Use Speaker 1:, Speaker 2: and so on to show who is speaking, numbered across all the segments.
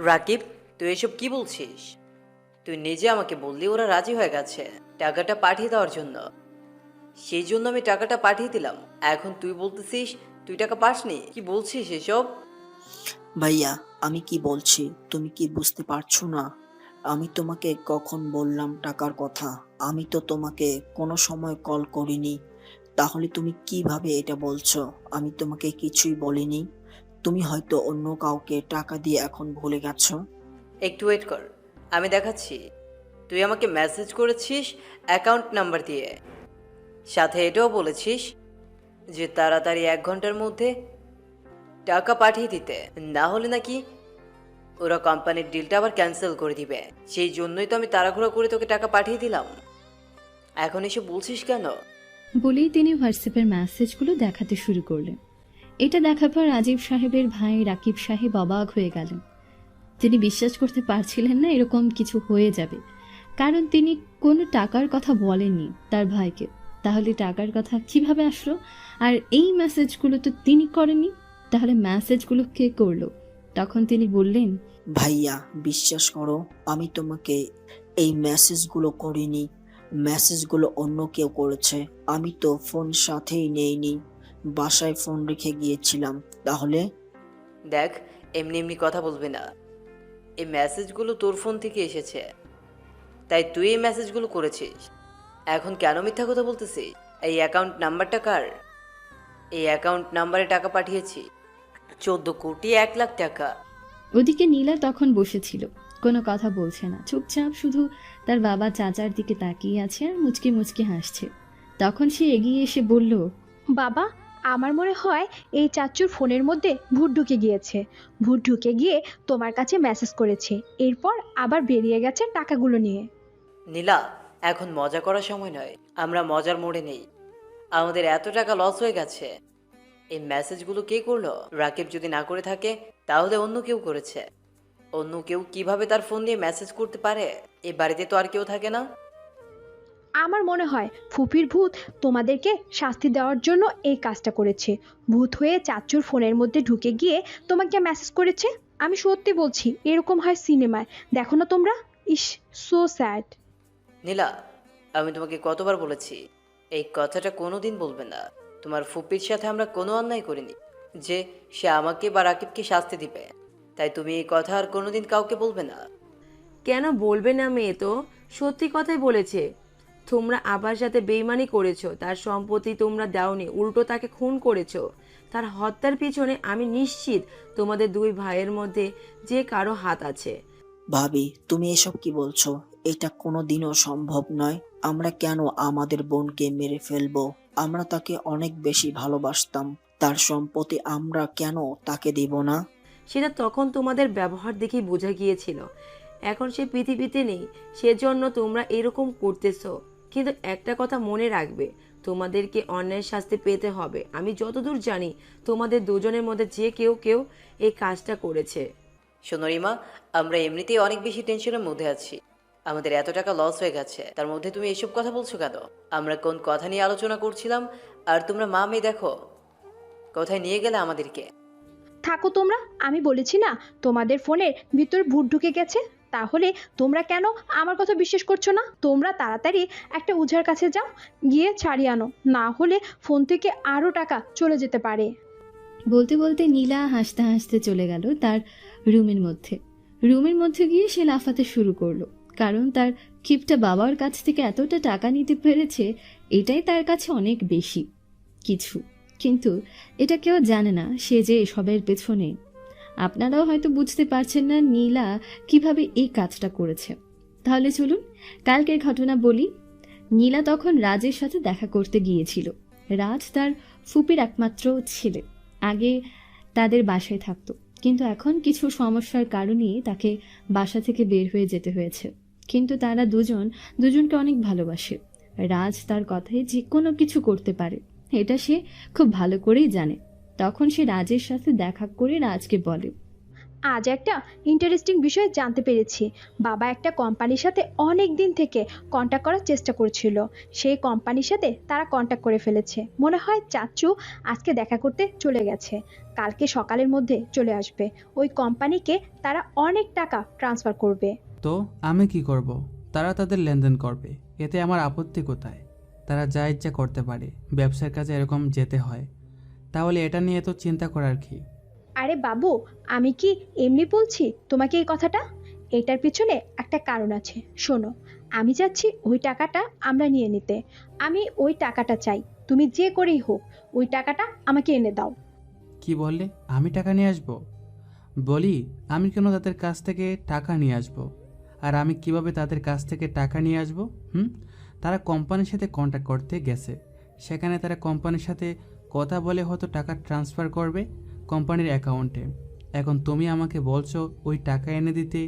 Speaker 1: রাকিব, তুই এসব কি বলছিস? তুই নিজে আমাকে বললি ওরা রাজি হয়ে গেছে টাকাটা পাঠিয়ে দেওয়ার জন্য। সেই জন্য আমি টাকাটা পাঠিয়ে দিলাম। এখন তুই বলতেছিস তুই টাকা পাসনি? কি বলছিস এসব?
Speaker 2: ভাইয়া, আমি কি বলছি তুমি কি বুঝতে পারছো না? আমি তোমাকে কখন বললাম টাকার কথা? আমি তো তোমাকে কোনো সময় কল করিনি। তাহলে তুমি কিভাবে এটা বলছো আমি তোমাকে কিছুই বলিনি? তুমি হয়তো অন্য কাউকে টাকা দিয়ে এখন ভুলে গেছো।
Speaker 1: একটু ওয়েট কর, আমি দেখাচ্ছি। তুই আমাকে মেসেজ করেছিস অ্যাকাউন্ট নাম্বার দিয়ে, সাথে এটাও বলেছিস যে তাড়াতাড়ি 1 ঘন্টার মধ্যে টাকা পাঠিয়ে দিতে, না হলে নাকি ওরা কোম্পানির ডিলটা আবার ক্যান্সেল করে দিবে। সেই জন্যই তো আমি তাড়াহুড়ো করে তোকে টাকা পাঠিয়ে দিলাম। এখন এসে বলছিস কেন?
Speaker 3: বলেই তিনি হোয়াটসঅ্যাপের মেসেজগুলো দেখাতে শুরু করলেন। এটা দেখার পর রাজীব সাহেবের ভাই রাকিব সাহেব অবাক হয়ে গেলেন। তিনি বিশ্বাস করতে পারছিলেন না এরকম কিছু হয়ে যাবে, কারণ তিনি কোনো টাকার কথা বলেননি তার ভাইকে। তাহলে টাকার কথা কিভাবে আসলো? আর এই মেসেজগুলো তো তিনি করেননি, তাহলে মেসেজগুলো কে করলো? তখন তিনি বললেন,
Speaker 2: ভাইয়া, বিশ্বাস করো, আমি তোমাকে এই মেসেজগুলো করিনি। মেসেজগুলো অন্য কেউ করেছে। আমি তো ফোন সাথেই নেইনি, বাসায় ফোন রেখে গিয়েছিলাম। তাহলে
Speaker 1: দেখ, এমনি এমনি কথা বলবি না। এই মেসেজগুলো তোর ফোন থেকে এসেছে, তাই তুই এই মেসেজগুলো করেছিস। এখন কেন মিথ্যা কথা বলতেছিস? এই অ্যাকাউন্ট নাম্বারটা কার? এই অ্যাকাউন্ট নাম্বারে টাকা পাঠিয়েছি 14,01,00,000 টাকা।
Speaker 3: ওদিকে নীলা তখন বসেছিল, কোনো কথা বলছে না, চুপচাপ শুধু তার বাবা চাচার দিকে তাকিয়ে আছে আর মুচকি মুচকি হাসছে। তখন সে এগিয়ে এসে বলল,
Speaker 4: বাবা, আমার মনে হয় এই চাচ্চুর ফোনের মধ্যে ভূত ঢুকে গিয়েছে। ভূত ঢুকে গিয়ে তোমার কাছে মেসেজ করেছে, এরপর আবার বেরিয়ে গেছে টাকাগুলো নিয়ে।
Speaker 1: নীলা, এখন মজা করার সময় নয়, আমরা মজার মোড়ে নেই। আমাদের এত টাকা লস হয়ে গেছে। এই মেসেজগুলো কে করলো? রাকিব যদি না করে থাকে তাহলে অন্য কেউ করেছে। অন্য কেউ কিভাবে তার ফোন দিয়ে মেসেজ করতে পারে? এই বাড়িতে তো আর কেউ থাকে না।
Speaker 4: আমার মনে হয় ফুপির ভূত তোমাদেরকে শাস্তি দেওয়ার জন্য এই কাজটা করেছে। ভূত হয়ে চাচ্চুর ফোনের মধ্যে ঢুকে গিয়ে তোমাকে মেসেজ করেছে। আমি সত্যি বলছি, এরকম হয় সিনেমায়, দেখো না তোমরা? ইস, সো স্যাড।
Speaker 1: নীলা, আমি তোমাকে কতবার বলেছি এই কথাটা কোনোদিন বলবে না। তোমার ফুপির সাথে আমরা কোনো অন্যায় করিনি যে সে আমাকে বা রাকিবকে শাস্তি দিবে। তাই তুমি এই কথা আর কোনোদিন কাউকে বলবে না।
Speaker 5: কেন বলবে না? মেয়ে তো সত্যি কথাই বলেছে। তোমরা আবার সাথে বেইমানি করেছো, তার সম্পত্তি তোমরা দাওনি, উল্টো তাকে খুন করেছো। তার হত্যার পিছনে আমি নিশ্চিত তোমাদের দুই ভাইয়ের মধ্যে যে কারো হাত আছে।
Speaker 2: ভাবি, তুমি এসব কি বলছো? এটা কোনোদিনও সম্ভব নয়। আমরা কেন আমাদের বোনকে মেরে ফেলবো? আমরা তাকে অনেক বেশি ভালোবাসতাম। তার সম্পত্তি আমরা কেন তাকে দিব না?
Speaker 5: সেটা তখন তোমাদের ব্যবহার দেখেই বোঝা গিয়েছিল। এখন সে পৃথিবীতে নেই, সেজন্য তোমরা এরকম করতেছো। কিন্তু একটা কথা মনে রাখবে, তোমাদেরকে অন্যায় শাস্তি পেতে হবে। আমি যতদূর জানি তোমাদের দুজনের মধ্যে যে কেউ কেউ এই কাজটা করেছে।
Speaker 1: শোনো রিমা, আমরা এমনিতেই অনেক বেশি টেনশনের মধ্যে আছি। আমাদের এত টাকা লস হয়ে গেছে, তার মধ্যে তুমি এসব কথা বলছো কেন? আমরা কোন কথা নিয়ে আলোচনা করছিলাম আর তোমরা মা মেয়ে দেখো কোথায় নিয়ে গেলে আমাদেরকে।
Speaker 4: থাকো তোমরা, আমি বলেছি না তোমাদের ফোনের ভিতর ভূত ঢুকে গেছে। তাহলে তোমরা কেন আমার কথা বিশ্বাস করছো না? তোমরা তাড়াতাড়ি একটা ওঝার কাছে যাও, গিয়ে ছাড়িয়ে আনো, না হলে ফোন থেকে আরও টাকা চলে যেতে পারে।
Speaker 3: বলতে বলতে নীলা হাসতে হাসতে চলে গেল তার রুমের মধ্যে। রুমের মধ্যে গিয়ে সে লাফাতে শুরু করলো, কারণ তার কিপটা বাবার কাছ থেকে এতটা টাকা নিতে পেরেছে, এটাই তার কাছে অনেক বেশি কিছু। কিন্তু এটা কেউ জানে না সে যে এসবের পেছনে। আপনারাও হয়তো বুঝতে পারছেন না নীলা কিভাবে এই কাজটা করেছে। তাহলে চলুন কালকের ঘটনা বলি। নীলা তখন রাজের সাথে দেখা করতে গিয়েছিল। রাজ তার ফুপির একমাত্র ছেলে। আগে তাদের বাসায় থাকতো, কিন্তু এখন কিছু সমস্যার কারণে তাকে বাসা থেকে বের হয়ে যেতে হয়েছে। কিন্তু তারা দুজনকে অনেক ভালোবাসে। রাজ তার কথায় যে কোনো কিছু করতে পারে, এটা সে খুব ভালো করেই জানে। তখন সে রাজের সাথে দেখা করে রাজকে বলে,
Speaker 4: আজ একটা ইন্টারেস্টিং বিষয় জানতে পেরেছি। বাবা একটা কোম্পানির সাথে অনেক দিন থেকে কন্ট্যাক্ট করার চেষ্টা করছিল। সেই কোম্পানির সাথে তারা কন্ট্যাক্ট করে ফেলেছে। মনে হয় চাচু আজকে দেখা করতে চলে গেছে, কালকে সকালের মধ্যে চলে আসবে। ওই কোম্পানিকে তারা অনেক টাকা ট্রান্সফার করবে।
Speaker 6: তো আমি কি করব? তারা তাদের লেনদেন করবে, এতে আমার আপত্তি কোথায়? তারা যা ইচ্ছা করতে পারে, ব্যবসার কাজে এরকম যেতে হয়। তাহলে এটা নিয়ে তো চিন্তা করার কি?
Speaker 4: আরে বাবু, আমি কি এমনি বলছি তোমাকে এই কথাটা? এটার পিছনে একটা কারণ আছে, শোনো। আমি চাচ্ছি ওই টাকাটা আমরা নিয়ে নিতে। আমি ওই টাকাটা চাই, তুমি যে করেই হোক ওই টাকাটা আমাকে এনে দাও।
Speaker 6: কি বললে? আমি টাকা নিয়ে আসব? বলি, আমি কেন তাদের কাছ থেকে টাকা নিয়ে আসব? আর আমি কিভাবে তাদের কাছ থেকে টাকা নিয়ে আসব? তারা কোম্পানির সাথে কন্ট্যাক্ট করতে গেছে, সেখানে তারা কোম্পানির সাথে কথা বলে হয়তো টাকা ট্রান্সফার করবে কোম্পানির অ্যাকাউন্টে। এখন তুমি আমাকে বলছো ওই টাকা এনে দিতে,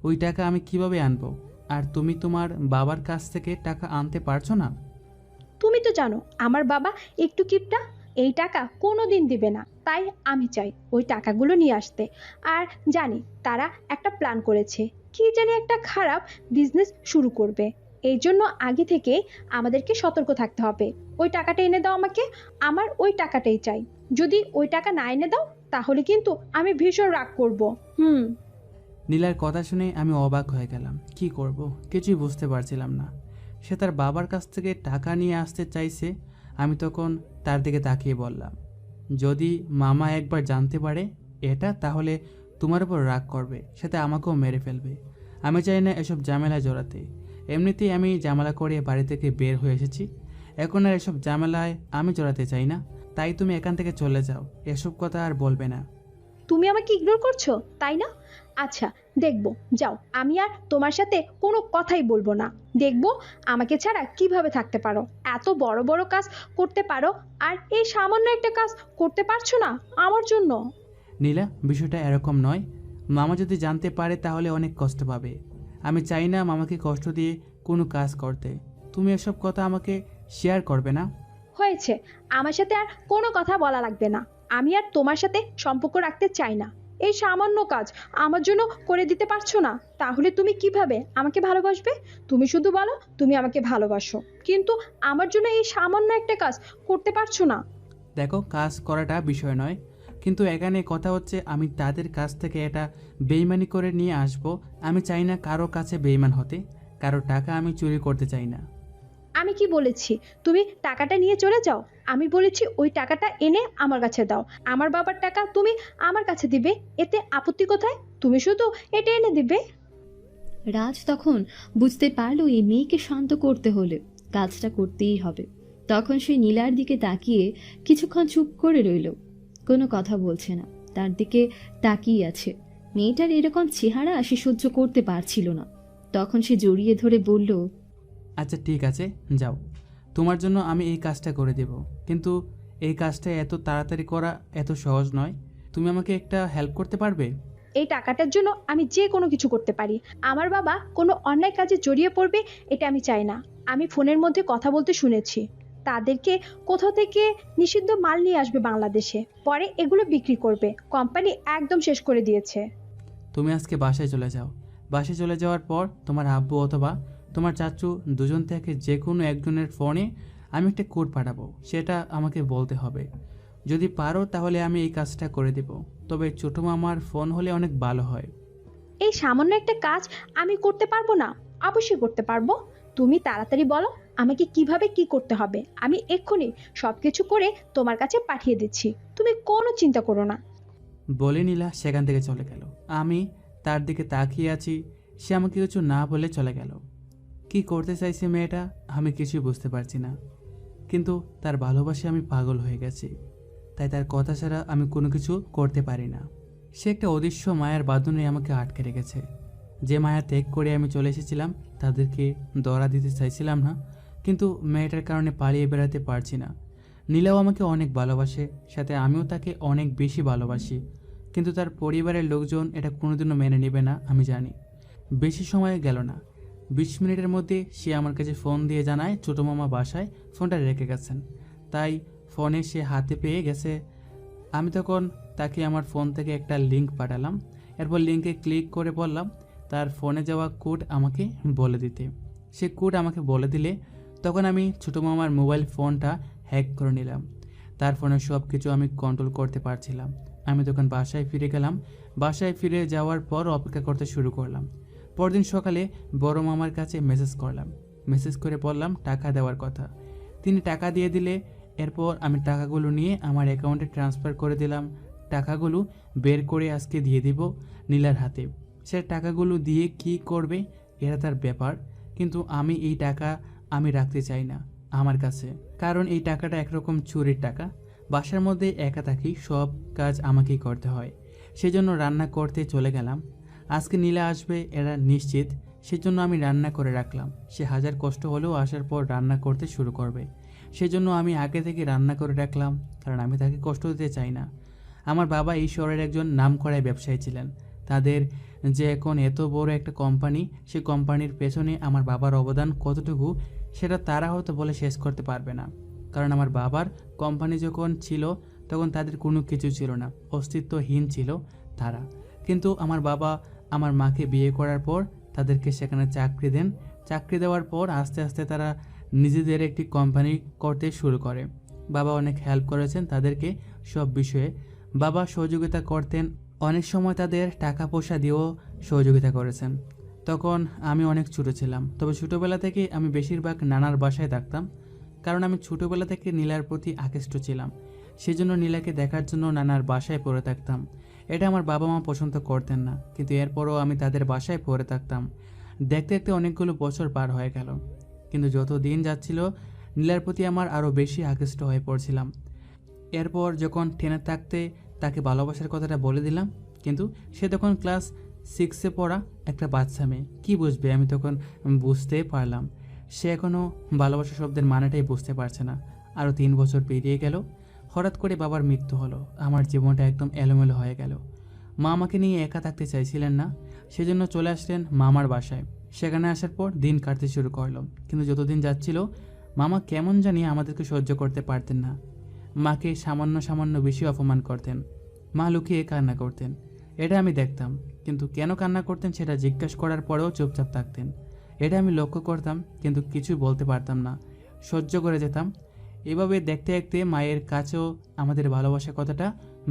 Speaker 6: ওই টাকা আমি কিভাবে আনবো? আর তুমি তোমার বাবার কাছ থেকে টাকা আনতে পারছো না?
Speaker 4: তুমি তো জানো আমার বাবা একটু কিপটা, এই টাকা কোনো দিন দিবে না। তাই আমি চাই ওই টাকাগুলো নিয়ে আসতে। আর জানি তারা একটা প্ল্যান করেছে, কি জানি একটা খারাপ বিজনেস শুরু করবে। এই জন্য আগে থেকে আমাদেরকে সতর্ক থাকতে হবে। ওই টাকাটা এনে দাও আমাকে, আমার ওই টাকাটাই চাই। যদি ওই টাকা না এনে দাও তাহলে কিন্তু আমি ভীষণ রাগ করব।
Speaker 6: নীলার কথা শুনে আমি অবাক হয়ে গেলাম। কি করব কিছুই বুঝতে পারছিলাম না। সে তার বাবার কাছ থেকে টাকা নিয়ে আসতে চাইছে। আমি তখন তার দিকে তাকিয়ে বললাম, যদি মামা একবার জানতে পারে এটা, তাহলে তোমার উপর রাগ করবে, সাথে আমাকেও মেরে ফেলবে। আমি চাই না এসব ঝামেলায় জড়াতে। এমনিতেই আমি ঝামেলা করে বাড়ি থেকে বের হয়ে এসেছি, এখন আর এসব ঝামেলায় আমি জড়াতে চাই না। তাই তুমি এখান থেকে চলে যাও, এসব কথা আর বলবে না।
Speaker 4: তুমি আমাকে ইগনোর করছো তাই না? আচ্ছা দেখবো, যাও। আমি আর তোমার সাথে কোনো কথাই বলবো না। দেখবো আমাকে ছাড়া কিভাবে থাকতে পারো। এত বড় বড় কাজ করতে পারো আর এই সামান্য একটা কাজ করতে পারছো না আমার জন্য।
Speaker 6: নীলা, বিষয়টা এরকম নয়। মামা যদি জানতে পারে তাহলে অনেক কষ্ট পাবে। আমি চাই না মামাকে কষ্ট দিয়ে কোনো কাজ করতে। তুমি এসব কথা আমাকে শেয়ার করবে না?
Speaker 4: হয়েছে, আমার সাথে আর কোনো কথা বলা লাগবে না। আমি আর তোমার সাথে সম্পর্ক রাখতে চাই না। এই সামান্য কাজ আমার জন্য করে দিতে পারছো না, তাহলে তুমি কিভাবে আমাকে ভালোবাসবে? তুমি শুধু বলো তুমি আমাকে ভালোবাসো, কিন্তু আমার জন্য এই সামান্য একটা কাজ করতে পারছো না।
Speaker 6: দেখো, কাজ করাটা বিষয় নয়, কিন্তু এখানে কথা হচ্ছে আমি তাদের কাছ থেকে এটা বেইমানি করে নিয়ে আসব। আমি চাই না কারো কাছে বেইমান হতে, কারো টাকা আমি চুরি করতে চাই না।
Speaker 4: আমি কি বলেছি তুমি টাকাটা নিয়ে চলে যাও? আমি বলেছি ওই টাকাটা এনে আমার কাছে দাও। আমার বাবার টাকা তুমি আমার কাছে দিবে, এতে আপত্তি কোথায়? তুমি শুধু এটা এনে দিবে।
Speaker 3: রাজ তখন বুঝতে পারলো এই মেয়েকে শান্ত করতে হলে কাজটা করতেই হবে। তখন সে নীলার দিকে তাকিয়ে কিছুক্ষণ চুপ করে রইল, কোনো কথা বলছে না, তার দিকে তাকিয়ে আছে। মেয়েটার এরকম চেহারা সে সহ্য করতে পারছিল না। তখন সে জড়িয়ে ধরে বলল,
Speaker 6: আচ্ছা ঠিক আছে, যাও। তোমার জন্য আমি এই কাজটা করে দেব, কিন্তু এই কাজটা এত তাড়াতাড়ি করা এত সহজ নয়। তুমি আমাকে একটা হেল্প করতে পারবে?
Speaker 4: এই টাকাটার জন্য আমি যে কোনো কিছু করতে পারি। আমার বাবা কোনো অন্যায় কাজে জড়িয়ে পড়বে এটা আমি চাই না। আমি ফোনের মধ্যে কথা বলতে শুনেছি তাদেরকে কোথাও থেকে নিষিদ্ধ মাল নিয়ে আসবে বাংলাদেশে, পরে এগুলো বিক্রি করবে। কোম্পানি একদম শেষ করে দিয়েছে।
Speaker 6: তুমি আজকে বাসায় চলে যাও। বাসায় চলে যাওয়ার পর তোমার আব্বু অথবা তোমার চাচু দুজন থেকে যে কোনো একজনের ফোনে আমি একটা কোড পাঠাবো, সেটা আমাকে বলতে হবে। যদি পারো তাহলে আমি এই কাজটা করে দেব, তবে ছোটো মামার ফোন হলে অনেক ভালো হয়।
Speaker 4: এই সামান্য একটা কাজ আমি করতে পারবো না? অবশ্যই করতে পারবো। তুমি তাড়াতাড়ি বলো আমাকে কিভাবে কি করতে হবে, আমি এক্ষুনি সবকিছু করে তোমার কাছে পাঠিয়ে দিচ্ছি। তুমি কোনো চিন্তা করো না।
Speaker 6: বলে নীলা সেখান থেকে চলে গেল। আমি তার দিকে তাকিয়ে আছি, সে আমাকে কিছু না বলে চলে গেল। কি করতে চাইছে মেয়েটা আমি কিছুই বুঝতে পারছি না, কিন্তু তার ভালোবাসে আমি পাগল হয়ে গেছি। তাই তার কথা ছাড়া আমি কোনো কিছু করতে পারি না। সে একটা অদৃশ্য মায়ার বাঁধনে আমাকে আটকে রেখেছে। যে মায়া ত্যাগ করে আমি চলে এসেছিলাম, তাদেরকে ধরা দিতে চাইছিলাম না, কিন্তু মেয়েটার কারণে পালিয়ে বেড়াতে পারছি না। নীলাও আমাকে অনেক ভালোবাসে, সাথে আমিও তাকে অনেক বেশি ভালোবাসি, কিন্তু তার পরিবারের লোকজন এটা কোনোদিনও মেনে নেবে না আমি জানি। বেশি সময় গেল না, 20 মিনিটের মধ্যে সে আমার কাছে ফোন দিয়ে জানায় ছোটো মামা বাসায় ফোনটা রেখে গেছেন, তাই ফোনে সে হাতে পেয়ে গেছে। আমি তখন তাকে আমার ফোন থেকে একটা লিঙ্ক পাঠালাম। এরপর লিঙ্কে ক্লিক করে বললাম তার ফোনে যাওয়া কোড আমাকে বলে দিতে। সে কোড আমাকে বলে দিলে তখন আমি ছোটো মামার মোবাইল ফোনটা হ্যাক করে নিলাম। তার ফোনে সব কিছু আমি কন্ট্রোল করতে পারছিলাম। আমি তখন বাসায় ফিরে গেলাম। বাসায় ফিরে যাওয়ার পর অপেক্ষা করতে শুরু করলাম। পরদিন সকালে বড় মামার কাছে মেসেজ করলাম। মেসেজ করে বললাম টাকা দেওয়ার কথা। তিনি টাকা দিয়ে দিলে এরপর আমি টাকাগুলো নিয়ে আমার অ্যাকাউন্টে ট্রান্সফার করে দিলাম। টাকাগুলো বের করে আজকে দিয়ে দিব নীলার হাতে। সে টাকাগুলো দিয়ে কি করবে এটা তার ব্যাপার, কিন্তু আমি এই টাকা আমি রাখতে চাই না আমার কাছে, কারণ এই টাকাটা একরকম চুরির টাকা। বাসার মধ্যে একা থাকি, সব কাজ আমাকেই করতে হয়, সেজন্য রান্না করতে চলে গেলাম। আজকে নীলা আসবে এরা নিশ্চিত, সেজন্য আমি রান্না করে রাখলাম। সে হাজার কষ্ট হলেও আসার পর রান্না করতে শুরু করবে, সেজন্য আমি আগে থেকে রান্না করে রাখলাম, কারণ আমি তাকে কষ্ট দিতে চাই না। আমার বাবা এই শহরের একজন নামকরা ব্যবসায়ী ছিলেন। তাদের যে এখন এত বড় একটা কোম্পানি, সেই কোম্পানির পেছনে আমার বাবার অবদান কতটুকু সেটা তারা হয়তো বলে শেষ করতে পারবে না। কারণ আমার বাবার কোম্পানি যখন ছিল তখন তাদের কোনো কিছু ছিল না, অস্তিত্বহীন ছিল তারা। কিন্তু আমার বাবা আমার মাকে বিয়ে করার পর তাদেরকে সেখানে চাকরি দেন। চাকরি দেওয়ার পর আস্তে আস্তে তারা নিজেদের একটি কোম্পানি করতে শুরু করে। বাবা অনেক হেল্প করেছেন তাদেরকে সব বিষয়ে। বাবা সহযোগিতা করতেন, অনেক সময় তাদের টাকা পয়সা দিয়েও সহযোগিতা করেছেন। তখন আমি অনেক ছোটো ছিলাম, তবে ছোটোবেলা থেকে আমি বেশিরভাগ নানার বাসায় থাকতাম, কারণ আমি ছোটোবেলা থেকে নীলার প্রতি আকৃষ্ট ছিলাম। সেজন্য নীলাকে দেখার জন্য নানার বাসায় পড়ে থাকতাম। এটা আমার বাবা মা পছন্দ করতেন না, কিন্তু এরপরও আমি তাদের বাসায় পড়ে থাকতাম। দেখতে দেখতে অনেকগুলো বছর পার হয়ে গেল, কিন্তু যত দিন যাচ্ছিল নীলার প্রতি আমার আরও বেশি আকৃষ্ট হয়ে পড়ছিলাম। এরপর যখন 10-এ থাকতে তাকে ভালোবাসার কথাটা বলে দিলাম, কিন্তু সে তখন ক্লাস 6-এ পড়া একটা বাচ্চা মেয়ে, কী বুঝবে? আমি তখন বুঝতে পারলাম সে এখনও ভালোবাসা শব্দের মানেটাই বুঝতে পারছে না। আরও 3 বছর পেরিয়ে গেল। হঠাৎ করে বাবার মৃত্যু হলো। আমার জীবনটা একদম এলোমেলো হয়ে গেল। মা আমাকে নিয়ে একা থাকতে চাইছিলেন না, সেজন্য চলে আসলেন মামার বাসায়। সেখানে আসার পর দিন কাটতে শুরু করলো, কিন্তু যতদিন যাচ্ছিল মামা কেমন জানি আমাদেরকে সহ্য করতে পারতেন না। মাকে সামান্য সামান্য বেশি অপমান করতেন। মা লুকিয়ে কান্না করতেন, এটা আমি দেখতাম, কিন্তু কেন কান্না করতেন সেটা জিজ্ঞাসা করার পরেও চুপচাপ থাকতেন। এটা আমি লক্ষ্য করতাম, কিন্তু কিছু বলতে পারতাম না, সহ্য করে যেতাম। এভাবে দেখতে দেখতে মায়ের কাছেও আমাদের ভালোবাসার কথাটা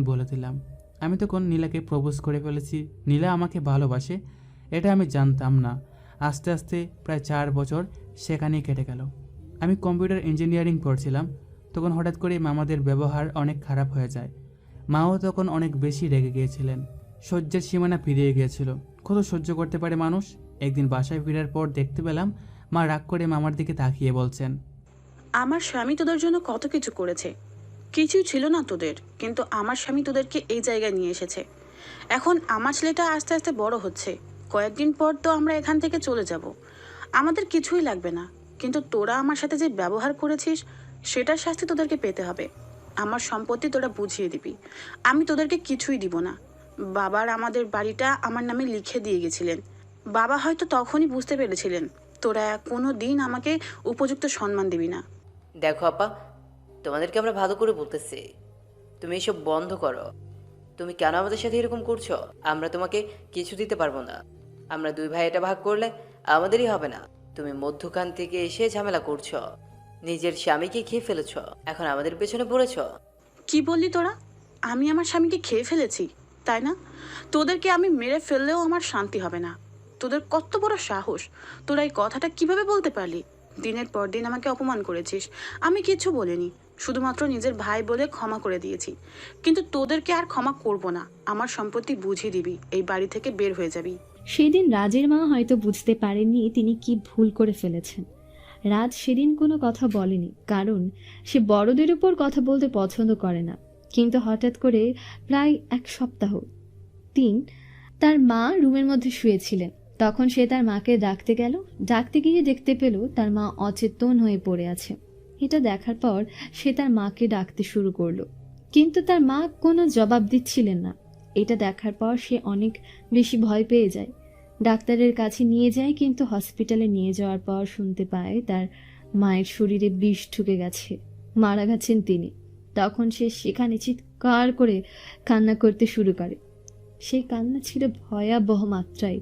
Speaker 6: বলে দিলাম। আমি তখন নীলাকে প্রপোজ করে ফেলেছি। নীলা আমাকে ভালোবাসে এটা আমি জানতাম না। আস্তে আস্তে প্রায় 4 বছর সেখানেই কেটে গেল। আমি কম্পিউটার ইঞ্জিনিয়ারিং পড়ছিলাম, তখন হঠাৎ করে মামাদের ব্যবহার অনেক খারাপ হয়ে যায়। মাও তখন অনেক বেশি রেগে গিয়েছিলেন, সহ্যের সীমানা পেরিয়ে গিয়েছিল। কত সহ্য করতে পারে মানুষ? একদিন বাসায় ফেরার পর দেখতে পেলাম মা রাগ করে মামার দিকে তাকিয়ে বলছেন,
Speaker 7: আমার স্বামী তোদের জন্য কত কিছু করেছে, কিছুই ছিল না তোদের, কিন্তু আমার স্বামী তোদেরকে এই জায়গায় নিয়ে এসেছে। এখন আমার ছেলেটা আস্তে আস্তে বড় হচ্ছে, কয়েকদিন পর তো আমরা এখান থেকে চলে যাব, আমাদের কিছুই লাগবে না, কিন্তু তোরা আমার সাথে যে ব্যবহার করেছিস সেটার শাস্তি তোদেরকে পেতে হবে। আমার সম্পত্তি তোরা বুঝিয়ে দিবি, আমি তোদেরকে কিছুই দিব না। বাবার আমাদের বাড়িটা আমার নামে লিখে দিয়ে গেছিলেন। বাবা হয়তো তখনই বুঝতে পেরেছিলেন তোরা কোনো দিন আমাকে উপযুক্ত সম্মান দিবি না।
Speaker 1: দেখো আপা, তোমাদেরকে আমরা ভালো করে বলতেছি, তুমি এসব বন্ধ করো। তুমি কেন আমাদের সাথে এরকম করছো? আমরা তোমাকে কিছু দিতে পারবো না। আমরা 2 ভাই এটা ভাগ করলে আমাদেরই হবে না। তুমি মধ্যখান থেকে এসে ঝামেলা করছো, নিজের স্বামীকে খেয়ে ফেলেছো, এখন আমাদের পেছনে পড়েছো।
Speaker 7: কি বললি তোরা? আমি আমার স্বামীকে খেয়ে ফেলেছি, তাই না? তোদেরকে আমি মেরে ফেললেও আমার শান্তি হবে না। তোদের কত বড় সাহস, তোরা এই কথাটা কিভাবে বলতে পারলি? দিনের পর দিন আমাকে অপমান করেছিস, আমি কিছু বলিনি, শুধুমাত্র নিজের ভাই বলে ক্ষমা করে দিয়েছি। কিন্তু তোদেরকে আর ক্ষমা করব না। আমার সম্পত্তি বুঝিয়ে দিবি, এই বাড়ি থেকে বের হয়ে যাবি।
Speaker 3: সেদিন রাজের মা হয়তো বুঝতে পারেননি তিনি কি ভুল করে ফেলেছেন। রাজ সেদিন কোনো কথা বলেনি, কারণ সে বড়দের উপর কথা বলতে পছন্দ করে না। কিন্তু হঠাৎ করে প্রায় 1 সপ্তাহ 3 তার মা রুমের মধ্যে শুয়েছিলেন। তখন সে তার মাকে ডাকতে গেল। ডাকতে গিয়ে দেখতে পেল তার মা অচেতন হয়ে পড়ে আছে। এটা দেখার পর সে তার মাকে ডাকতে শুরু করলো, কিন্তু তার মা কোনো জবাব দিচ্ছিলেন না। এটা দেখার পর সে অনেক বেশি ভয় পেয়ে যায়। ডাক্তারের কাছে নিয়ে যায়, কিন্তু হসপিটালে নিয়ে যাওয়ার পর শুনতে পায় তার মায়ের শরীরে বিষ ঢুকে গেছে, মারা গেছেন তিনি। তখন সে সেখানে চিৎকার করে কান্না করতে শুরু করে। সেই কান্না ছিল ভয়াবহ মাত্রায়,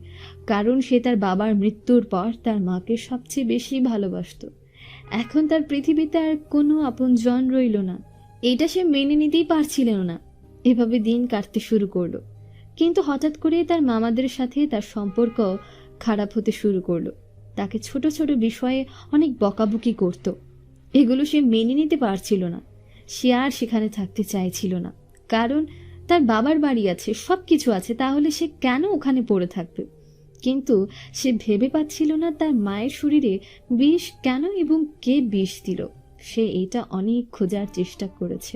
Speaker 3: কারণ সে তার বাবার মৃত্যুর পর তার মাকে সবচেয়ে বেশি ভালোবাসতো। এখন তার পৃথিবীতে আর কোনো আপনজন রইল না। এটা সে মেনে নিতেই পারছিল না। এভাবে দিন কাটতে শুরু করলো, কিন্তু হঠাৎ করে তার মামাদের সাথে তার সম্পর্ক খারাপ হতে শুরু করলো। তাকে ছোট ছোট বিষয়ে অনেক বকাবকি করত। এগুলো সে মেনে নিতে পারছিল না। সে আর সেখানে থাকতে চাইছিল না, কারণ তার বাবার বাড়ি আছে, সব কিছু আছে, তাহলে সে কেন ওখানে পড়ে থাকবে? কিন্তু সে ভেবে পাচ্ছিল না তার মায়ের শরীরে বিষ কেন এবং কে বিষ দিল। সে এটা অনেক খোঁজার চেষ্টা করেছে,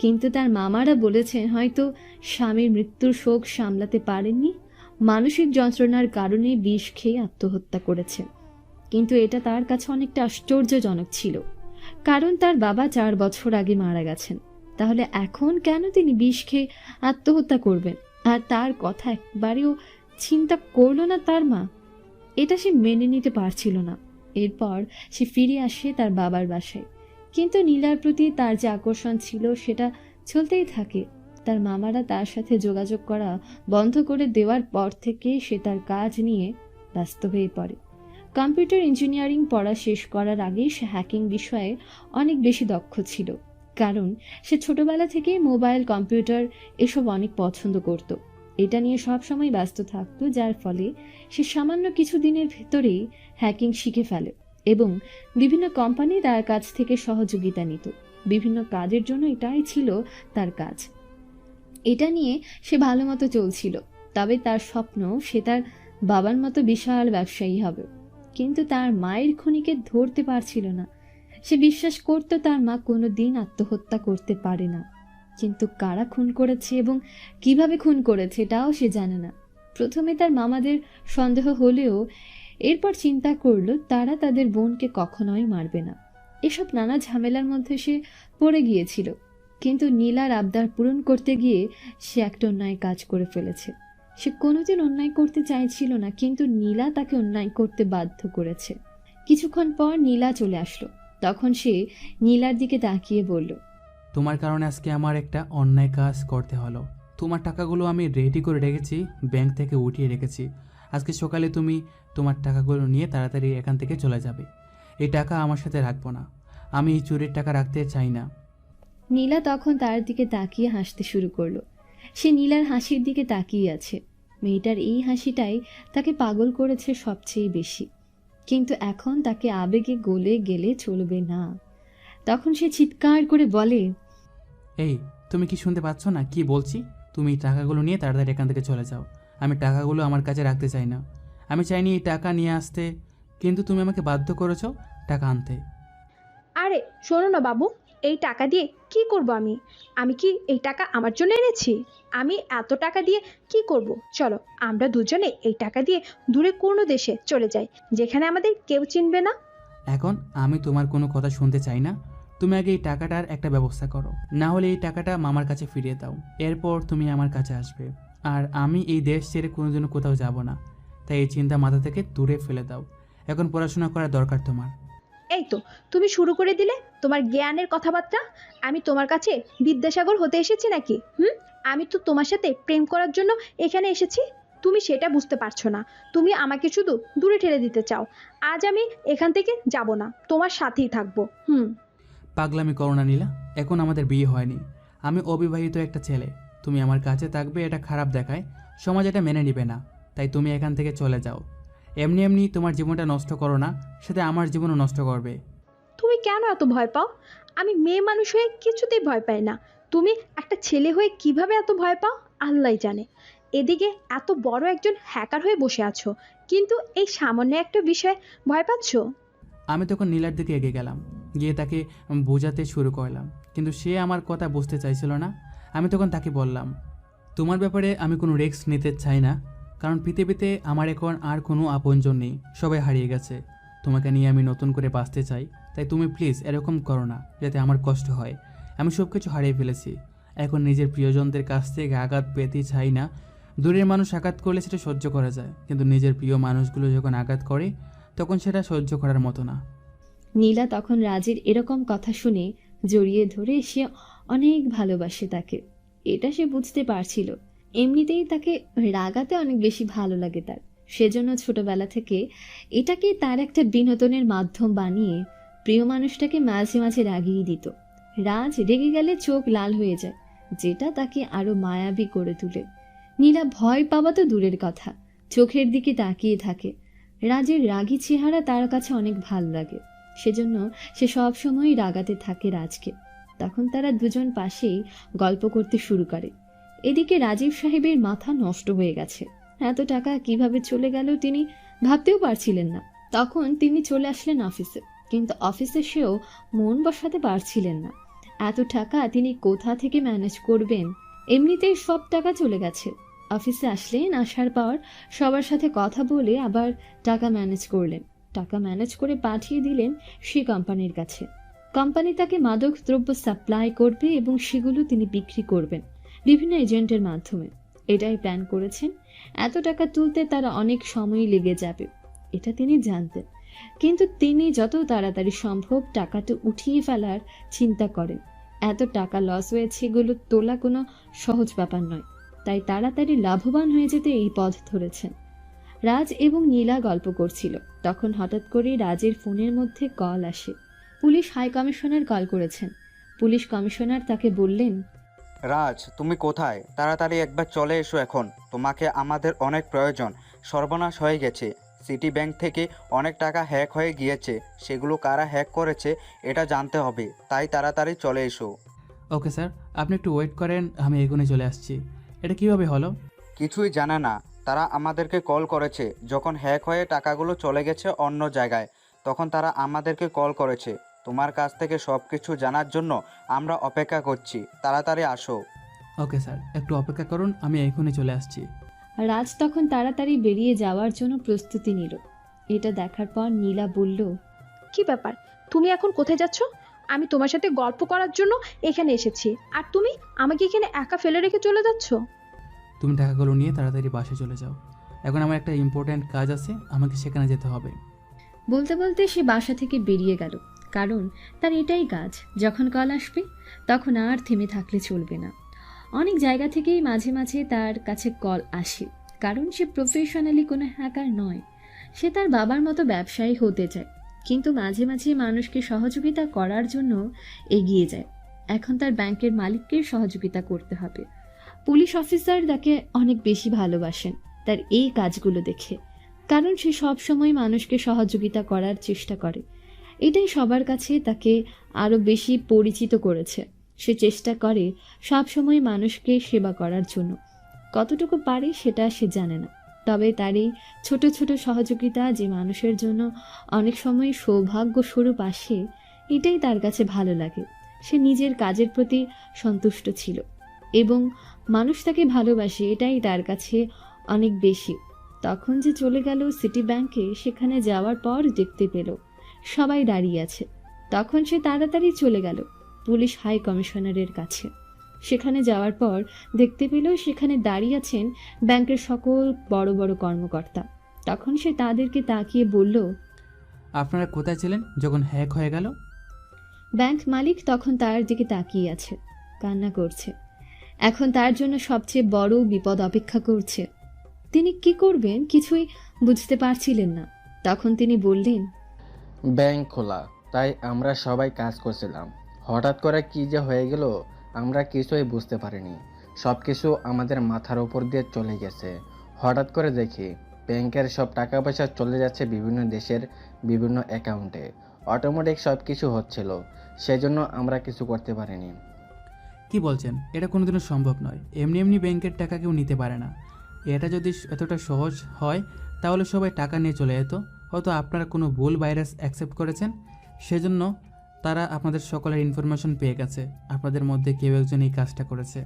Speaker 3: কিন্তু তার মামারা বলেছে হয়তো স্বামীর মৃত্যুর শোক সামলাতে পারেননি, মানসিক যন্ত্রণার কারণে বিষ খেয়ে আত্মহত্যা করেছে। কিন্তু এটা তার কাছে অনেকটা আশ্চর্যজনক ছিল, কারণ তার বাবা 4 বছর আগে মারা গেছেন। তাহলে এখন কেন তিনি বিষ খেয়ে আত্মহত্যা করবেন? আর তার কথা একবারেও চিন্তা করলো না তার মা। এটা সে মেনে নিতে পারছিল না। এরপর সে ফিরে আসে তার বাবার বাসায়, কিন্তু নীলার প্রতি তার যে আকর্ষণ ছিল সেটা চলতেই থাকে। তার মামারা তার সাথে যোগাযোগ করা বন্ধ করে দেওয়ার পর থেকে সে তার কাজ নিয়ে ব্যস্ত হয়ে পড়ে। কম্পিউটার ইঞ্জিনিয়ারিং পড়া শেষ করার আগেই সে হ্যাকিং বিষয়ে অনেক বেশি দক্ষ ছিল, কারণ সে ছোটবেলা থেকে মোবাইল, কম্পিউটার এসব অনেক পছন্দ করত। এটা নিয়ে সব সময় ব্যস্ত থাকতো, যার ফলে সে সামান্য কিছু দিনের ভেতরেই হ্যাকিং শিখে ফেলে এবং বিভিন্ন কোম্পানি তার কাছ থেকে সহযোগিতা নিত। বিভিন্ন কাজের জন্য এটাই ছিল তার কাজ। এটা নিয়ে সে ভালো মতো চলছিল। তবে তার স্বপ্ন সে তার বাবার মতো বিশাল ব্যবসায়ী হবে। কিন্তু তার মায়ের খুনিকে ধরতে পারছিল না। সে বিশ্বাস করত তার মা কোনো দিন আত্মহত্যা করতে পারে না, কিন্তু কারা খুন করেছে এবং কিভাবে খুন করেছে এটাও সে জানে না। প্রথমে তার মামাদের সন্দেহ হলেও এরপর চিন্তা করলো তারা তাদের বোনকে কখনোই মারবে না। এসব নানা ঝামেলার মধ্যে সে পড়ে গিয়েছিল, কিন্তু নীলার আবদার পূরণ করতে গিয়ে সে একটা অন্যায় কাজ করে ফেলেছে। সে কোনোদিন অন্যায় করতে চাইছিল না, কিন্তু নীলা তাকে অন্যায় করতে বাধ্য করেছে। কিছুক্ষণ পর নীলা চলে আসলো। তখন সে নীলার দিকে তাকিয়ে বলল,
Speaker 6: তোমার কারণে আজকে আমার একটা অন্যায় কাজ করতে হলো। তোমার টাকাগুলো আমি রেডি করে রেখেছি, ব্যাংক থেকে উঠিয়ে রেখেছি। আজকে সকালে তুমি তোমার টাকাগুলো নিয়ে তাড়াতাড়ি এখান থেকে চলে যাবে। এই টাকা আমার সাথে রাখবো না, আমি এই চুরির টাকা রাখতে চাই না।
Speaker 3: নীলা তখন তার দিকে তাকিয়ে হাসতে শুরু করলো। সে নীলার হাসির দিকে তাকিয়ে আছে। মেয়েটার এই হাসিটাই তাকে পাগল করেছে সবচেয়ে বেশি, কিন্তু এখন তাকে আবেগে গলে গেলে চলবে না। তখন সে চিৎকার করে বলে,
Speaker 6: এই, তুমি কি শুনতে পাচ্ছ না কি বলছি? তুমি এই টাকাগুলো নিয়ে তাড়াতাড়ি এখান থেকে চলে যাও। আমি টাকাগুলো আমার কাছে রাখতে চাই না। আমি চাইনি এই টাকা নিয়ে আসতে, কিন্তু তুমি আমাকে বাধ্য করেছো টাকা আনতে।
Speaker 4: আরে শোনো না বাবু, এই টাকা দিয়ে কি করব আমি? আমি কি এই টাকা আমার জন্য এনেছি? আমি এত টাকা দিয়ে কি করব? চলো আমরা দুজনে এই টাকা দিয়ে দূরে কোনো দেশে চলে যাই, যেখানে আমাদের কেউ চিনবে না।
Speaker 6: এখন আমি তোমার কোনো কথা শুনতে চাই না। তুমি আগে এই টাকাটার একটা ব্যবস্থা করো, না হলে এই টাকাটা মামার কাছে ফিরিয়ে দাও। এরপর তুমি আমার কাছে আসবে। আর আমি এই দেশ ছেড়ে কোনোদিনও কোথাও যাব না, তাই এই চিন্তা মাথা থেকে দূরে ফেলে দাও। এখন পড়াশোনা করার দরকার তোমার।
Speaker 4: এই তো তুমি শুরু করে দিলে তোমার জ্ঞানের কথাবার্তা। আমি তোমার কাছে বিদ্যাসাগর হতে এসেছি নাকি? আমি তো তোমার সাথে প্রেম করার জন্য এখানে এসেছি। তুমি সেটা বুঝতে পারছো না। তুমি আমাকে শুধু দূরে ঠেলে দিতে চাও। আজ আমি এখান থেকে যাব না, তোমার সাথেই থাকবো।
Speaker 6: পাগলামি করো না নীলা, এখন আমাদের বিয়ে হয়নি। আমি অবিবাহিত একটা ছেলে। তুমি আমার কাছে থাকবে এটা খারাপ দেখায়, সমাজ এটা মেনে নিবে না। তাই তুমি এখান থেকে চলে যাও। এমনি এমনি তোমার জীবনটা নষ্ট করো না, সাথে আমার জীবনও নষ্ট করবে।
Speaker 4: তুমি কেন এত ভয় পাও? আমি মেয়ে মানুষ হয়ে কিছুতেই ভয় পাই না। তুমি একটা ছেলে হয়ে কিভাবে এত ভয় পাও আল্লাহই জানে। এদিকে এত বড় একজন হ্যাকার হয়ে বসে আছো, কিন্তু এই সামান্য একটা বিষয়ে ভয় পাচ্ছো?
Speaker 6: আমি তখন নীলার দিকে এগিয়ে গেলাম, গিয়ে তাকে বোঝাতে শুরু করলাম, কিন্তু সে আমার কথা বুঝতে চাইছিল না। আমি তখন তাকে বললাম, তোমার ব্যাপারে আমি কোনো রিস্ক নিতে চাই না, কারণ পৃথিবীতে আমার এখন আর কোনো আপনজন নেই, সবাই হারিয়ে গেছে। তোমাকে নিয়ে আমি নতুন করে বাঁচতে চাই, তাই তুমি প্লিজ এরকম করো না যাতে আমার কষ্ট হয়। আমি সব কিছু হারিয়ে ফেলেছি, এখন নিজের প্রিয়জনদের কাছ থেকে আঘাত পেতে চাই না। দূরের মানুষ আঘাত করলে সেটা সহ্য করা যায়, কিন্তু নিজের প্রিয় মানুষগুলো যখন আঘাত করে তখন সেটা সহ্য করার মতো না।
Speaker 3: নীলা তখন রাজের এরকম কথা শুনে জড়িয়ে ধরে সে অনেক ভালোবাসে তাকে, এটা সে বুঝতে পারছিল। এমনিতেই তাকে রাগাতে অনেক বেশি ভালো লাগে তার। সেজন্য ছোটবেলা থেকে এটাকে তার একটা বিনোদনের মাধ্যম বানিয়ে প্রিয় মানুষটাকে মাঝে মাঝে রাগিয়ে দিত। রাজ রেগে গেলে চোখ লাল হয়ে যায়, যেটা তাকে আরো মায়াবী করে তোলে। নীলা ভয় পাওয়া তো দূরের কথা, চোখের দিকে তাকিয়ে থাকে। রাজের রাগী চেহারা তার কাছে অনেক ভালো লাগে, সেজন্য সে সবসময়ই রাগাতে থাকে রাজকে। তখন তারা দুজন পাশেই গল্প করতে শুরু করে। এদিকে রাজীব সাহেবের মাথা নষ্ট হয়ে গেছে। এত টাকা কিভাবে চলে গেল তিনি ভাবতেও পারছিলেন না। তখন তিনি চলে আসলেন অফিসে, কিন্তু অফিসে সেও মন বসাতে পারছিলেন না। এত টাকা তিনি কোথা থেকে ম্যানেজ করবেন? এমনিতেই সব টাকা চলে গেছে। অফিসে আসলেন, আসার পর সবার সাথে কথা বলে আবার টাকা ম্যানেজ করলেন। টাকা ম্যানেজ করে পাঠিয়ে দিলেন সেই কোম্পানির কাছে। কোম্পানি তাকে মাদক দ্রব্য সাপ্লাই করবে এবং সেগুলো তিনি বিক্রি করবেন বিভিন্ন এজেন্টের মাধ্যমে। এটাই প্ল্যান করেছেন। এত টাকা তুলতে তারা অনেক সময় লেগে যাবে, এটা তিনি জানতেন। কিন্তু তিনি যত তাড়াতাড়ি সম্ভব টাকাটা উঠিয়ে ফেলার চিন্তা করেন। এত টাকা লস হয়েছে, এগুলো তোলা কোনো সহজ ব্যাপার নয়। তাই তাড়াতাড়ি লাভবান হয়ে যেতে এই পথ ধরেছেন। রাজ এবং নীলা গল্প করছিল, তখন হঠাৎ করে রাজের ফোনের মধ্যে কল আসে। পুলিশ হাই কমিশনার কল করেছেন। পুলিশ কমিশনার তাকে বললেন,
Speaker 8: রাজ, তুমি কোথায়? তাড়াতাড়ি একবার চলে এসো এখন, তোমাকে আমাদের অনেক প্রয়োজন। সর্বনাশ হয়ে গেছে, সিটি ব্যাংক থেকে অনেক টাকা হ্যাক হয়ে গিয়েছে, সেগুলো কারা হ্যাক করেছে এটা জানতে হবে, তাই তাড়াতাড়ি চলে এসো।
Speaker 6: ওকে স্যার, আপনি একটু ওয়েট করেন, আমি এখনই চলে আসছি। এটা কিভাবে হলো?
Speaker 8: কিছুই জানে না, তারা আমাদেরকে কল করেছে যখন হ্যাক হয়ে টাকাগুলো চলে গেছে অন্য জায়গায়, তখন তারা আমাদেরকে কল করেছে। তোমার কাছ থেকে সব কিছু জানার জন্য আমরা অপেক্ষা করছি, তাড়াতাড়ি আসো।
Speaker 6: ওকে স্যার, একটু অপেক্ষা করুন, আমি এখনই চলে আসছি।
Speaker 3: রাজ তখন তাড়াতাড়ি বেরিয়ে যাওয়ার জন্য প্রস্তুতি নিল। এটা দেখার পর নীলা বলল,
Speaker 4: কি ব্যাপার, তুমি এখন কোথায় যাচ্ছ? আমি তোমার সাথে গল্প করার জন্য এখানে এসেছি, আর তুমি আমাকে এখানে একা ফেলে রেখে চলে যাচ্ছ?
Speaker 6: তুমি টাকাগুলো নিয়ে তাড়াতাড়ি বাসে চলে যাও, এখন আমার একটা ইম্পর্ট্যান্ট কাজ আছে, আমাকে সেখানে যেতে হবে।
Speaker 3: বলতে বলতে সে বাসা থেকে বেরিয়ে গেল। কারণ তার এটাই কাজ, যখন কল আসবে তখন আর থেমে থাকলে চলবে না। অনেক জায়গা থেকেই মাঝে মাঝে তার কাছে কল আসে, কারণ সে প্রফেশনালি কোনো হ্যাকার নয়। সে তার বাবার মতো ব্যবসায়ী হতে চায়, কিন্তু মাঝে মাঝে মানুষকে সহযোগিতা করার জন্য এগিয়ে যায়। এখন তার ব্যাংকের মালিককে সহযোগিতা করতে হবে। পুলিশ অফিসার তাকে অনেক বেশি ভালোবাসেন তার এই কাজগুলো দেখে, কারণ সে সবসময় মানুষকে সহযোগিতা করার চেষ্টা করে। এটাই সবার কাছে তাকে আরো বেশি পরিচিত করেছে। সে চেষ্টা করে সবসময় মানুষকে সেবা করার জন্য। কতটুকু পারে সেটা সে জানে না, তবে তার এই ছোট ছোট সহযোগিতা যে মানুষের জন্য অনেক সময় সৌভাগ্য স্বরূপ আসে, এটাই তার কাছে ভালো লাগে। সে নিজের কাজের প্রতি সন্তুষ্ট ছিল এবং মানুষ তাকে ভালোবাসে, এটাই তার কাছে অনেক বেশি। তখন যে চলে গেল সিটি ব্যাংকে, সেখানে যাওয়ার পর দেখতে পেল সবাই দাঁড়িয়ে আছে। তখন সে তাড়াতাড়ি চলে গেল পুলিশ হাই কমিশনারের কাছে। সেখানে যাওয়ার পর দেখতে পেল সেখানে দাঁড়িয়ে আছেন ব্যাংকের সকল বড় বড় কর্মকর্তা। তখন সে তাদেরকে তাকিয়ে বলল,
Speaker 6: আপনারা কোথায় ছিলেন যখন হ্যাক হয়ে গেল?
Speaker 3: ব্যাংক মালিক তখন তার দিকে তাকিয়ে আছে, কান্না করছে। এখন তার জন্য সবচেয়ে বড় বিপদ অপেক্ষা করছে। তিনি কি করবেন কিছুই বুঝতে পারছিলেন না। তখন তিনি বললেন,
Speaker 9: ব্যাংক খোলা, তাই আমরা সবাই কাজ করছিলাম। হঠাৎ করে কি যে হয়ে গেল আমরা কিছুই বুঝতে পারিনি। সব কিছু আমাদের মাথার উপর দিয়ে চলে গেছে। হঠাৎ করে দেখি ব্যাংকের সব টাকা পয়সা চলে যাচ্ছে বিভিন্ন দেশের বিভিন্ন অ্যাকাউন্টে। অটোমেটিক সব কিছু হচ্ছিল, সেজন্য আমরা কিছু করতে পারিনি।
Speaker 6: কি বলছেন? এটা কোনোদিনও সম্ভব নয়। এমনি এমনি ব্যাংকের টাকা কেউ নিতে পারে না। এটা যদি এতটা সহজ হয় তাহলে সবাই টাকা নিয়ে চলে যেত। হয়তো আপনারা কোনো ভুল ভাইরাস অ্যাকসেপ্ট করেছেন, সেজন্য তারা আপনাদের সকলের ইনফরমেশন পেয়ে গেছে। আপনাদের মধ্যে কেউ একজন এই কাজটা করেছে।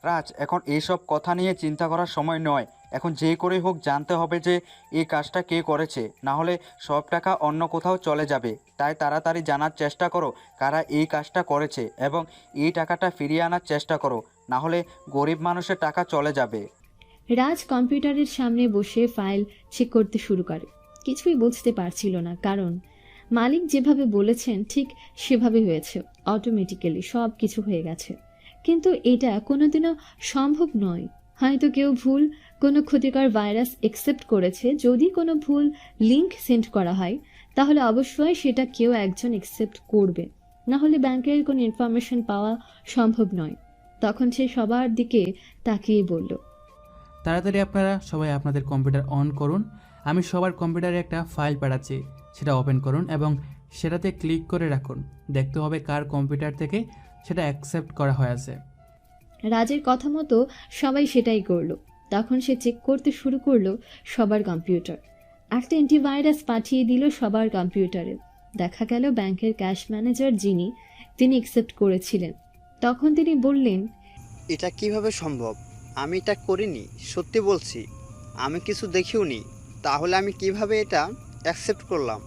Speaker 8: রাজ, এখন এইসব কথা নিয়ে চিন্তা করার সময় নয়। এখন যে করে হোক জানতে হবে যে এই কাজটা কে করেছে, না হলে সব টাকা অন্য কোথাও চলে যাবে। তাই তাড়াতাড়ি জানার চেষ্টা করো কারা এই কাজটা করেছে এবং এই টাকাটা ফিরিয়ে আনার চেষ্টা করো, না হলে গরিব মানুষের টাকা চলে যাবে।
Speaker 3: রাজ কম্পিউটারের সামনে বসে ফাইল চেক করতে শুরু করে। কিছুই বুঝতে পারছিল না, কারণ মালিক যেভাবে বলেছেন ঠিক সেভাবে হয়েছে। অটোমেটিক্যালি সব কিছু হয়ে গেছে, কিন্তু এটা কোনোদিনও সম্ভব নয়। হয়তো কেউ ভুল কোনো ক্ষতিকর ভাইরাস একসেপ্ট করেছে। যদি কোনো ভুল লিংক সেন্ড করা হয় তাহলে অবশ্যই সেটা কেউ একজন একসেপ্ট করবে, না হলে ব্যাংকের কোনো ইনফরমেশন পাওয়া সম্ভব নয়। তখন সে সবার দিকে তাকিয়ে বলল,
Speaker 6: তাড়াতাড়ি আপনারা সবাই আপনাদের কম্পিউটার অন করুন। আমি সবার কম্পিউটারে একটা ফাইল পাঠাচ্ছি, সেটা ওপেন করুন এবং সেটাতে ক্লিক করে রাখুন। দেখতে হবে কার কম্পিউটার থেকে সেটা অ্যাকসেপ্ট করা হয়েছে।
Speaker 3: রাজের কথা মতো সবাই সেটাই করলো। তখন সে চেক করতে শুরু করলো সবার কম্পিউটার। একটা অ্যান্টিভাইরাস পাঠিয়ে দিল সবার কম্পিউটারে। দেখা গেল ব্যাংকের ক্যাশ ম্যানেজার যিনি, তিনি অ্যাকসেপ্ট করেছিলেন। তখন তিনি বললেন,
Speaker 10: এটা কিভাবে সম্ভব? আমি এটা করিনি, সত্যি বলছি। আমি কিছু দেখিওনি, তাহলে আমি কিভাবে এটা অ্যাকসেপ্ট করলাম?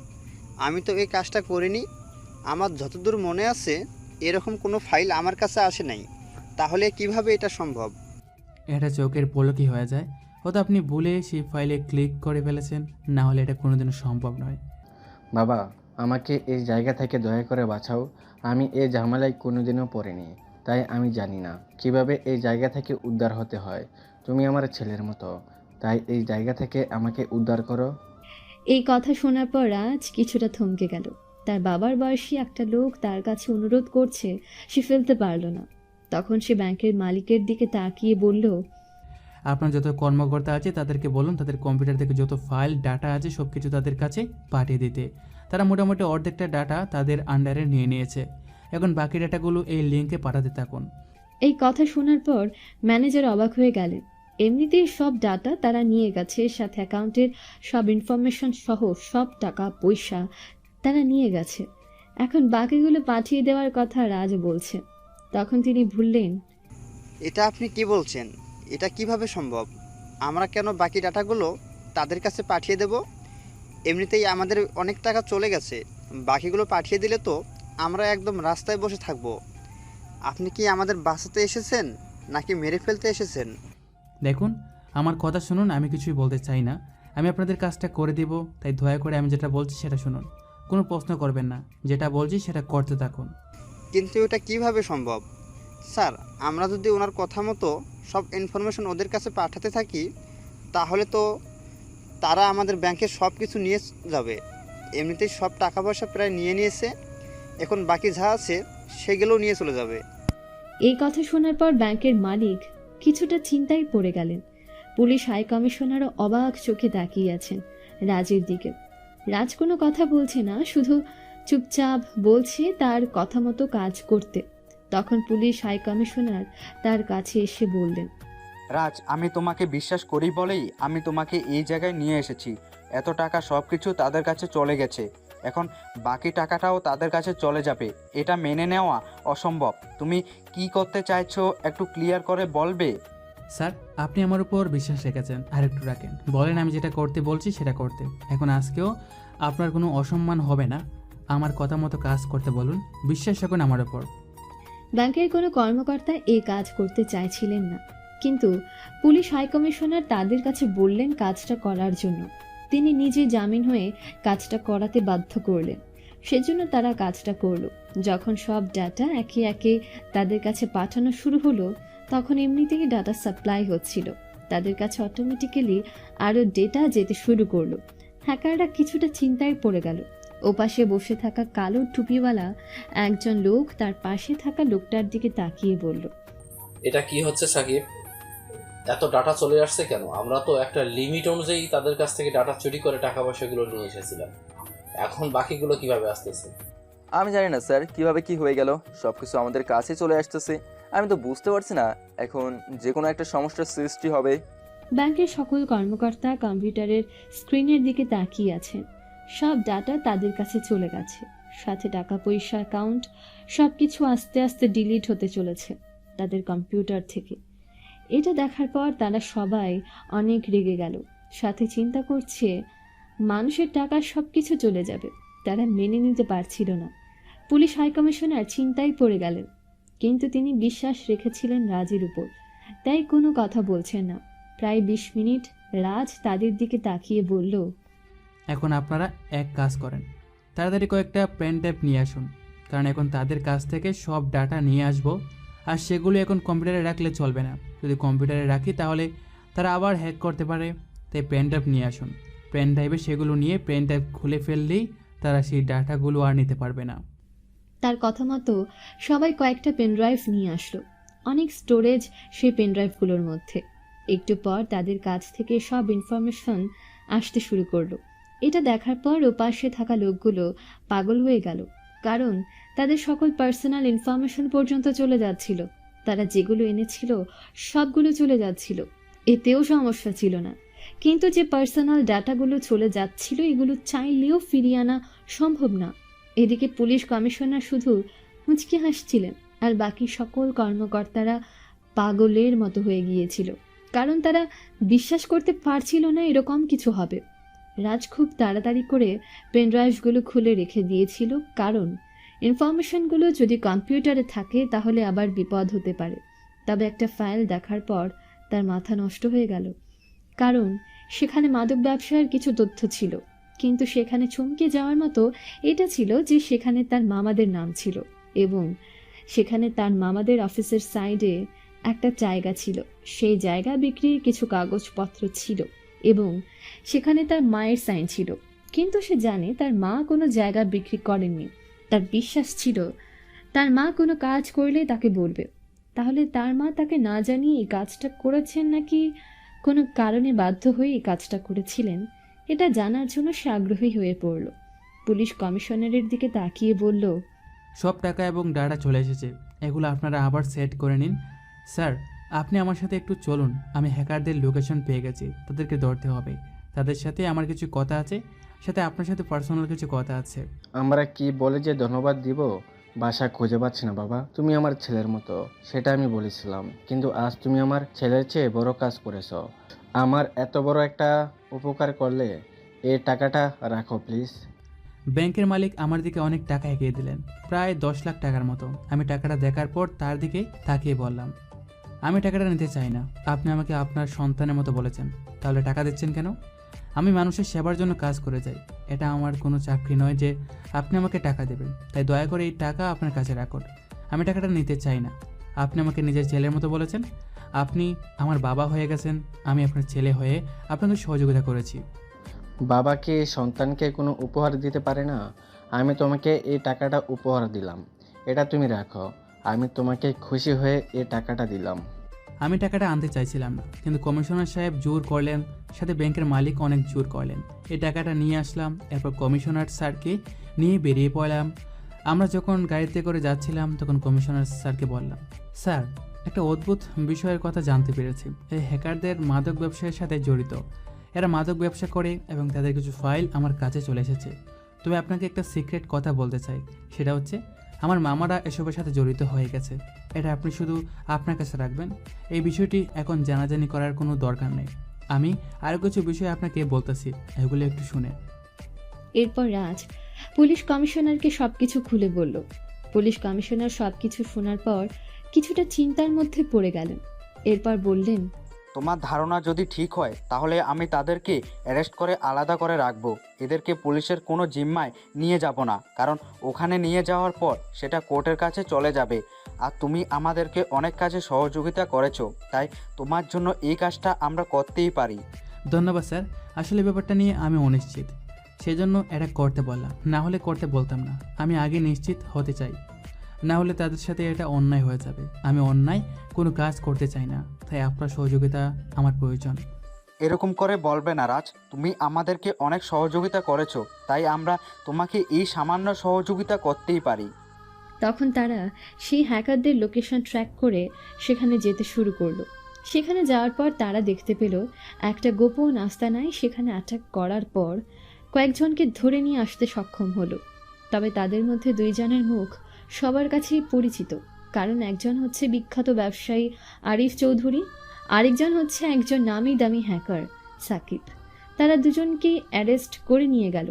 Speaker 10: আমি তো এই কাজটা করিনি। আমার যতদূর মনে আছে এরকম কোনো ফাইল আমার কাছে আসে নাই, তাহলে কিভাবে এটা সম্ভব?
Speaker 6: এটা চোখের পলকই হয়ে যায়। হয়তো আপনি ভুলে সেই ফাইলে ক্লিক করে ফেলেছেন, না হলে এটা কোনোদিনও সম্ভব নয়।
Speaker 9: বাবা, আমাকে এই জায়গা থেকে দয়া করে বাঁচাও। আমি এই ঝামেলায় কোনোদিনও পড়িনি, তাই আমি জানি না কিভাবে এই জায়গা থেকে উদ্ধার হতে হয়। তুমি আমার ছেলের মতো, তাই এই জায়গা থেকে আমাকে উদ্ধার করো।
Speaker 3: এই কথা শোনার পর রাজ কিছুটা থমকে গেল। তার বাবার বয়সী একটা লোক তার কাছে অনুরোধ করছে, সে ফেলতে পারল না। তখন সে ব্যাংকের মালিকের দিকে তাকিয়ে বলল,
Speaker 6: আপনার যত কর্মকর্তা আছে তাদেরকে বলুন তাদের কম্পিউটার থেকে যত ফাইল ডাটা আছে সব কিছু তাদের কাছে পাঠিয়ে দিতে। তারা মোটামুটি অর্ধেকটা ডাটা তাদের আন্ডারে নিয়ে নিয়েছে। এখন বাকি ডাটাগুলো এই লিঙ্কে পাঠাতে থাকুন।
Speaker 3: এই কথা শোনার পর ম্যানেজার অবাক হয়ে গেলেন। এমনিতেই সব ডাটা তারা নিয়ে গেছে, সাথে অ্যাকাউন্টের সব ইনফরমেশন সহ সব টাকা পয়সা তারা নিয়ে গেছে। এখন বাকিগুলো পাঠিয়ে দেওয়ার কথা রাজ বলছে। তখন তিনি বললেন,
Speaker 10: এটা আপনি কি বলছেন? এটা কিভাবে সম্ভব? আমরা কেন বাকি ডাটাগুলো তাদের কাছে পাঠিয়ে দেব? এমনিতেই আমাদের অনেক টাকা চলে গেছে, বাকিগুলো পাঠিয়ে দিলে তো আমরা একদম রাস্তায় বসে থাকব। আপনি কি আমাদের বাঁচাতে এসেছেন নাকি মেরে ফেলতে এসেছেন?
Speaker 6: দেখুন, আমার কথা শুনুন, আমি কিছুই বলতে চাই না। আমি আপনাদের কাজটা করে দিব, তাই দয়া করে আমি যেটা বলছি সেটা শুনুন। কোনো প্রশ্ন করবেন না, যেটা বলছি সেটা করতে থাকুন।
Speaker 10: কিন্তু এটা কিভাবে সম্ভব? স্যার, আমরা যদি ওনার কথা মতো সব ইনফরমেশন ওদের কাছে পাঠাতে থাকি তাহলে তো তারা আমাদের ব্যাংকের সব কিছু নিয়ে যাবে। এমনিতেই সব টাকা পয়সা প্রায় নিয়ে নিয়েছে, এখন বাকি যা আছে সেগুলোও নিয়ে চলে যাবে।
Speaker 3: এই কথা শোনার পর ব্যাংকের মালিক কিছুটা চিন্তায় পড়ে গেলেন। পুলিশ হাই কমিশনারও অবাক চোখে তাকিয়ে আছেন রাজের দিকে। রাজ কোনো কথা বলছে না, শুধু চুপচাপ বলছে তার কথা মতো কাজ করতে। তখন পুলিশ হাই কমিশনার তার কাছে এসে বললেন,
Speaker 8: রাজ, আমি তোমাকে বিশ্বাস করি বলেই আমি তোমাকে এই জায়গায় নিয়ে এসেছি। এত টাকা সব কিছু তাদের কাছে চলে গেছে, এখন বাকি টাকাটাও তাদের কাছে চলে যাবে। এটা মেনে নেওয়া অসম্ভব। তুমি কি করতে চাইছো একটু ক্লিয়ার করে বলবে?
Speaker 6: স্যার, আপনি আমার উপর বিশ্বাস রেখেছেন, আর একটু রাখেন। বলেন, আমি যেটা করতে বলছি সেটা করতে। এখন আজকেও আপনার কোনো অসম্মান হবে না। আমার কথা মতো কাজ করতে বলুন, বিশ্বাস রাখুন আমার উপর।
Speaker 3: ব্যাংকের কোনো কর্মকর্তা এই কাজ করতে চাইছিলেন না, কিন্তু পুলিশ হাই কমিশনার তাদের কাছে বললেন কাজটা করার জন্য। তিনি নিজে জামিন হয়ে কাজটা করাতে বাধ্য করলেন, সেজন্য তারা কাজটা করলো। যখন সব ডাটা একে একে তাদের কাছে পাঠানো শুরু হলো, তখন এমনিতেই ডাটা সাপ্লাই হচ্ছিল। তাদের কাছে অটোমেটিক্যালি আরও ডেটা যেতে শুরু করলো। হ্যাকাররা কিছুটা চিন্তায় পড়ে গেল। ওপাশে বসে থাকা কালো টুপিওয়ালা একজন লোক তার পাশে থাকা লোকটার দিকে তাকিয়ে বলল,
Speaker 11: এটা কি হচ্ছে সাকিব? এত ডাটা চলে আসছে কেন? আমরা তো একটা লিমিট অনুযায়ী তাদের কাছ থেকে ডাটা চুরি করে টাকা পয়সাগুলো নিয়ে এসেছিলাম, এখন বাকিগুলো কিভাবে আসতেছে?
Speaker 12: আমি জানি না স্যার, কিভাবে কি হয়ে গেল। সব কিছু আমাদের কাছে চলে আসতেছে, আমি তো বুঝতে পারছি না। এখন যে কোনো একটা সমস্যার সৃষ্টি হবে।
Speaker 3: ব্যাংকের সকল কর্মকর্তা কম্পিউটারের স্ক্রিনের দিকে তাকিয়ে আছেন। সব ডাটা তাদের কাছে চলে গেছে, সাথে টাকা পয়সা, অ্যাকাউন্ট সবকিছু আস্তে আস্তে ডিলিট হতে চলেছে তাদের কম্পিউটার থেকে। এটা দেখার পর তারা সবাই অনেক রেগে গেল, সাথে চিন্তা করছে মানুষের টাকা সবকিছু চলে যাবে। তারা মেনে নিতে পারছিল না। পুলিশ হাই কমিশনার চিন্তায় পড়ে গেলেন, কিন্তু তিনি বিশ্বাস রেখেছিলেন রাজের উপর, তাই কোনো কথা বলছেন না। প্রায় 20 মিনিট রাজ তাদের দিকে তাকিয়ে বলল,
Speaker 6: এখন আপনারা এক কাজ করেন, তাড়াতাড়ি কয়েকটা পেন ড্রাইভ নিয়ে আসুন, কারণ এখন তাদের কাছ থেকে সব ডাটা নিয়ে আসবো। আর সেগুলো এখন কম্পিউটারে রাখলে চলবে না। যদি কম্পিউটারে রাখি তাহলে তারা আবার হ্যাক করতে পারে। তাই পেন ড্রাইভ নিয়ে আসুন। পেন ড্রাইভে সেগুলো নিয়ে পেন ড্রাইভ খুলে ফেললেই তারা সেই ডাটাগুলো আর নিতে পারবে না।
Speaker 3: তার কথা মতো সবাই কয়েকটা পেনড্রাইভ নিয়ে আসলো। অনেক স্টোরেজ সেই পেনড্রাইভগুলোর মধ্যে। একটু পর তাদের কাছ থেকে সব ইনফরমেশন আসতে শুরু করলো। এটা দেখার পর ওপাশে থাকা লোকগুলো পাগল হয়ে গেল, কারণ তাদের সকল পার্সোনাল ইনফরমেশন পর্যন্ত চলে যাচ্ছিল। তারা যেগুলো এনেছিল সবগুলো চলে যাচ্ছিল, এতেও সমস্যা ছিল না। কিন্তু যে পার্সোনাল ডাটাগুলো চলে যাচ্ছিল এগুলো চাইলেও ফিরিয়ে আনা সম্ভব না। এদিকে পুলিশ কমিশনার শুধু মুচকি হাসছিলেন, আর বাকি সকল কর্মকর্তারা পাগলের মতো হয়ে গিয়েছিল, কারণ তারা বিশ্বাস করতে পারছিল না এরকম কিছু হবে। রাজ খুব তাড়াতাড়ি করে পেনড্রাইভগুলো খুলে রেখে দিয়েছিল, কারণ ইনফরমেশনগুলো যদি কম্পিউটারে থাকে তাহলে আবার বিপদ হতে পারে। তবে একটা ফাইল দেখার পর তার মাথা নষ্ট হয়ে গেল, কারণ সেখানে মাদক ব্যবসার কিছু তথ্য ছিল। কিন্তু সেখানে চমকে যাওয়ার মতো এটা ছিল যে সেখানে তার মামাদের নাম ছিল, এবং সেখানে তার মামাদের অফিসের সাইডে একটা জায়গা ছিল। সেই জায়গা বিক্রির কিছু কাগজপত্র ছিল এবং সেখানে তার মায়ের সাইন ছিল। কিন্তু সে জানে তার মা কোনো জায়গা বিক্রি করেননি। তার বিশ্বাস ছিল তার মা কোনো কাজ করলে তাকে বলবে। তাহলে তার মা তাকে না জানিয়ে এই কাজটা করেছেন নাকি কোনো কারণে বাধ্য হয়ে এই কাজটা করেছিলেন, এটা জানার জন্য সে আগ্রহী হয়ে পড়ল। পুলিশ কমিশনারের দিকে তাকিয়ে বলল,
Speaker 6: সব টাকা এবং ডাটা চলে এসেছে, এগুলো আপনারা আবার সেট করে নিন। স্যার, আপনি আমার সাথে একটু চলুন। আমি হ্যাকারদের লোকেশন পেয়ে গেছি, তাদেরকে ধরতে হবে। তাদের সাথে আমার কিছু কথা আছে, সাথে আপনার সাথে পার্সোনাল কিছু কথা আছে।
Speaker 9: আমরা কি বলে যে ধন্যবাদ দিব? বাসা খুঁজে পাচ্ছি না বাবা। তুমি আমার ছেলের মতো, সেটা আমি বলেছিলাম, কিন্তু আজ তুমি আমার ছেলের চেয়ে বড় কাজ করেছো। আমার এত বড় একটা উপকার করলে এই টাকাটা রাখো প্লিজ।
Speaker 6: ব্যাংকের মালিক আমার দিকে অনেক টাকা এগিয়ে দিলেন, প্রায় 10 লাখ টাকার মতো। আমি টাকাটা দেখার পর তার দিকে তাকিয়ে বললাম, আমি টাকাটা নিতে চাই না। আপনি আমাকে আপনার সন্তানের মতো বলেছেন, তাহলে টাকা দিচ্ছেন কেন? আমি মানুষের সেবার জন্য কাজ করে যাই, এটা আমার কোনো চাকরি নয় যে আপনি আমাকে টাকা দেবেন। তাই দয়া করে এই টাকা আপনার কাছে রাখুন। আমি টাকাটা নিতে চাই না। আপনি আমাকে নিজের ছেলের মতো বলেছেন, আপনি আমার বাবা হয়ে গেছেন, আমি আপনার ছেলে হয়ে আপনাকে সহযোগিতা করেছি।
Speaker 9: বাবাকে সন্তানকে কোনো উপহার দিতে পারে না। আমি তোমাকে এই টাকাটা উপহার দিলাম, এটা তুমি রাখো। আমি তোমাকে খুশি হয়ে এই টাকাটা দিলাম।
Speaker 6: আমি টাকাটা আনতে চাইছিলাম না, কিন্তু কমিশনার সাহেব জোর করলেন, সাথে ব্যাংকের মালিক অনেক জোর করলেন। এই টাকাটা নিয়ে আসলাম, এরপর কমিশনার স্যারকে নিয়ে বেরিয়ে পড়লাম। আমরা যখন গাড়িতে করে যাচ্ছিলাম তখন কমিশনার স্যারকে বললাম, স্যার, একটা অদ্ভুত বিষয়ের কথা জানতে পেরেছি। এই হ্যাকারদের মাদক ব্যবসায়ের সাথে জড়িত। এরা মাদক ব্যবসা করে এবং তাদের কিছু ফাইল আমার কাছে চলে এসেছে। তবে আপনাকে একটা সিক্রেট কথা বলতে চাই, সেটা হচ্ছে আমার মামারা এসবের সাথে জড়িত হয়ে গেছে। এটা আপনি শুধু আপনার কাছে রাখবেন। এই বিষয়টি এখন জানাজানি করার কোনো দরকার নেই। আমি আরও কিছু বিষয় আপনাকে বলতেছি, এগুলো একটু শুনে।
Speaker 3: এরপর রাজ পুলিশ কমিশনারকে সবকিছু খুলে বলল। পুলিশ কমিশনার সবকিছু শোনার পর কিছুটা চিন্তার মধ্যে পড়ে গেলেন। এরপর বললেন,
Speaker 8: তোমার ধারণা যদি ঠিক হয় তাহলে আমি তাদেরকে অ্যারেস্ট করে আলাদা করে রাখবো। এদেরকে পুলিশের কোনো জিম্মায় নিয়ে যাব না, কারণ ওখানে নিয়ে যাওয়ার পর সেটা কোর্টের কাছে চলে যাবে। আর তুমি আমাদেরকে অনেক কাজে সহযোগিতা করেছো, তাই তোমার জন্য এই কাজটা আমরা করতেই পারি।
Speaker 6: ধন্যবাদ স্যার। আসলে ব্যাপারটা নিয়ে আমি অনিশ্চিত, সেজন্য এটা করতে বললাম, না হলে করতে বলতাম না। আমি আগে নিশ্চিত হতে চাই, না হলে তাদের সাথে এটা অন্যায় হয়ে যাবে। আমি অন্যায় কোনো কাজ করতে চাই না, তাই আপনার সহযোগিতা আমার প্রয়োজন।
Speaker 8: এরকম করে বলবে না রাজ, তুমি আমাদেরকে অনেক সহযোগিতা করেছো, তাই আমরা তোমাকে এই সামান্য সহযোগিতা করতেই পারি।
Speaker 3: তখন তারা সেই হ্যাকারদের লোকেশন ট্র্যাক করে সেখানে যেতে শুরু করলো। সেখানে যাওয়ার পর তারা দেখতে পেল একটা গোপন আস্তানায় সেখানে অ্যাটাক করার পর কয়েকজনকে ধরে নিয়ে আসতে সক্ষম হলো। তবে তাদের মধ্যে 2 জনের মুখ সবার কাছেই পরিচিত, কারণ একজন হচ্ছে বিখ্যাত ব্যবসায়ী আরিফ চৌধুরী, আরেকজন হচ্ছে একজন নামি দামি হ্যাকার সাকিব। তারা দুজনকেই অ্যারেস্ট করে নিয়ে গেল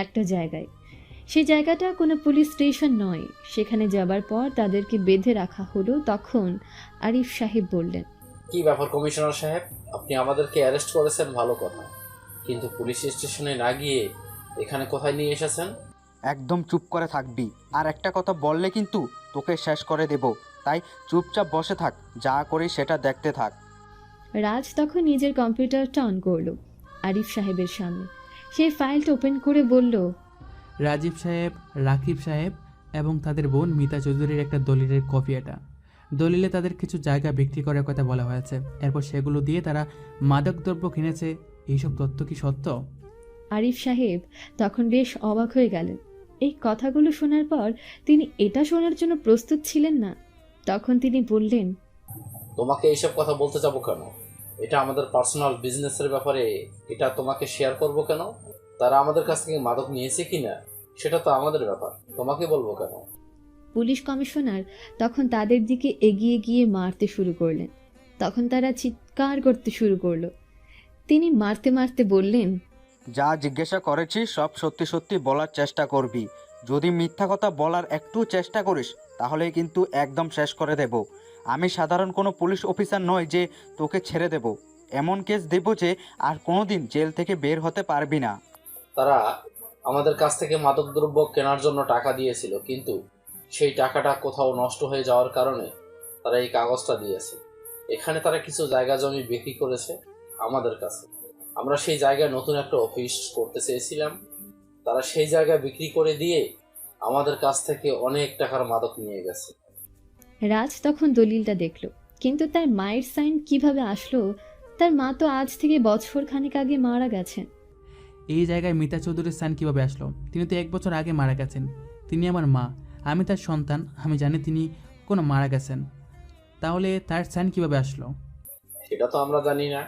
Speaker 3: একটা জায়গায়। সেই জায়গাটা কোনো পুলিশ স্টেশন নয়। সেখানে যাবার পর তাদেরকে বেঁধে রাখা হলো। তখন আরিফ সাহেব বললেন,
Speaker 11: কি ব্যাপার কমিশনার সাহেব, আপনি আমাদেরকে অ্যারেস্ট করেছেন ভালো কথা, কিন্তু পুলিশ স্টেশনে না গিয়ে এখানে কোথায় নিয়ে এসেছেন?
Speaker 8: একদম চুপ করে থাকবি, আর একটা কথা বললে কিন্তু তোকে শেষ করে দেব। তাই চুপচাপ বসে থাক, যা করি সেটা দেখতে থাক।
Speaker 3: রাজ তখন নিজের কম্পিউটারটা অন করলো আরিফ সাহেবের সামনে। সেই ফাইলটা ওপেন করে বলল,
Speaker 6: রাজীব সাহেব, রাকিব সাহেব এবং তাদের বোন মিতা চৌধুরীর একটা দলিলের কপি এটা। দলিলে তাদের কিছু জায়গা বিক্রি করার কথা বলা হয়েছে, এরপর সেগুলো দিয়ে তারা মাদকদ্রব্য কিনেছে। এইসব তথ্য কি সত্য?
Speaker 3: আরিফ সাহেব তখন বেশ অবাক হয়ে গেলেন। এই কথাগুলো শোনার পর তিনি এটা শোনার জন্য প্রস্তুত ছিলেন না। তখন তিনি বললেন,
Speaker 11: তোমাকে এইসব কথা বলতে যাবো কেন? এটা আমাদের পার্সোনাল বিজনেসের ব্যাপারে, এটা তোমাকে শেয়ার করব কেন? তারা আমাদের কাছ থেকে মাদক নিয়েছে কিনা সেটা তো আমাদের ব্যাপার, তোমাকে বলবো কেন?
Speaker 3: পুলিশ কমিশনার তখন তাদের দিকে এগিয়ে গিয়ে মারতে শুরু করলেন। তখন তারা চিৎকার করতে শুরু করলো। তিনি মারতে মারতে বললেন,
Speaker 8: যা জিজ্ঞাসা করেছি সব সত্যি সত্যি বলার চেষ্টা করবি। যদি মিথ্যা কথা বলার একটু চেষ্টা করিস তাহলে কিন্তু একদম শেষ করে দেব। আমি সাধারণ কোনো পুলিশ অফিসার নয় যে তোকে ছেড়ে দেব। এমন কেস দেব যে আর কোনোদিন জেল থেকে বের হতে পারবি না।
Speaker 11: তারা আমাদের কাছ থেকে মাদকদ্রব্য কেনার জন্য টাকা দিয়েছিল, কিন্তু সেই টাকাটা কোথাও নষ্ট হয়ে যাওয়ার কারণে তারা এই কাগজটা দিয়েছে। এখানে তারা কিছু জায়গা জমি বিক্রি করেছে আমাদের কাছে। আমরা সেই জায়গায় নতুন একটা অফিস করতে চেয়েছিলাম, তারা সেই জায়গা বিক্রি করে দিয়ে আমাদের কাছ থেকে অনেক টাকার মাদক নিয়ে গেছে।
Speaker 3: রাজ তখন দলিলটা দেখল, কিন্তু তার মায়ের সাইন কিভাবে আসলো? তার মা তো আজ থেকে বছর খানেক আগে মারা গেছেন।
Speaker 6: এই জায়গায় মিতা চৌধুরীর সাইন কীভাবে আসলো? তিনি তো 1 বছর আগে মারা গেছেন। তিনি আমার মা, আমি তার সন্তান। আমি জানি তিনি কোনো মারা গেছেন, তাহলে তার সাইন কীভাবে আসলো?
Speaker 11: সেটা তো আমরা জানি না,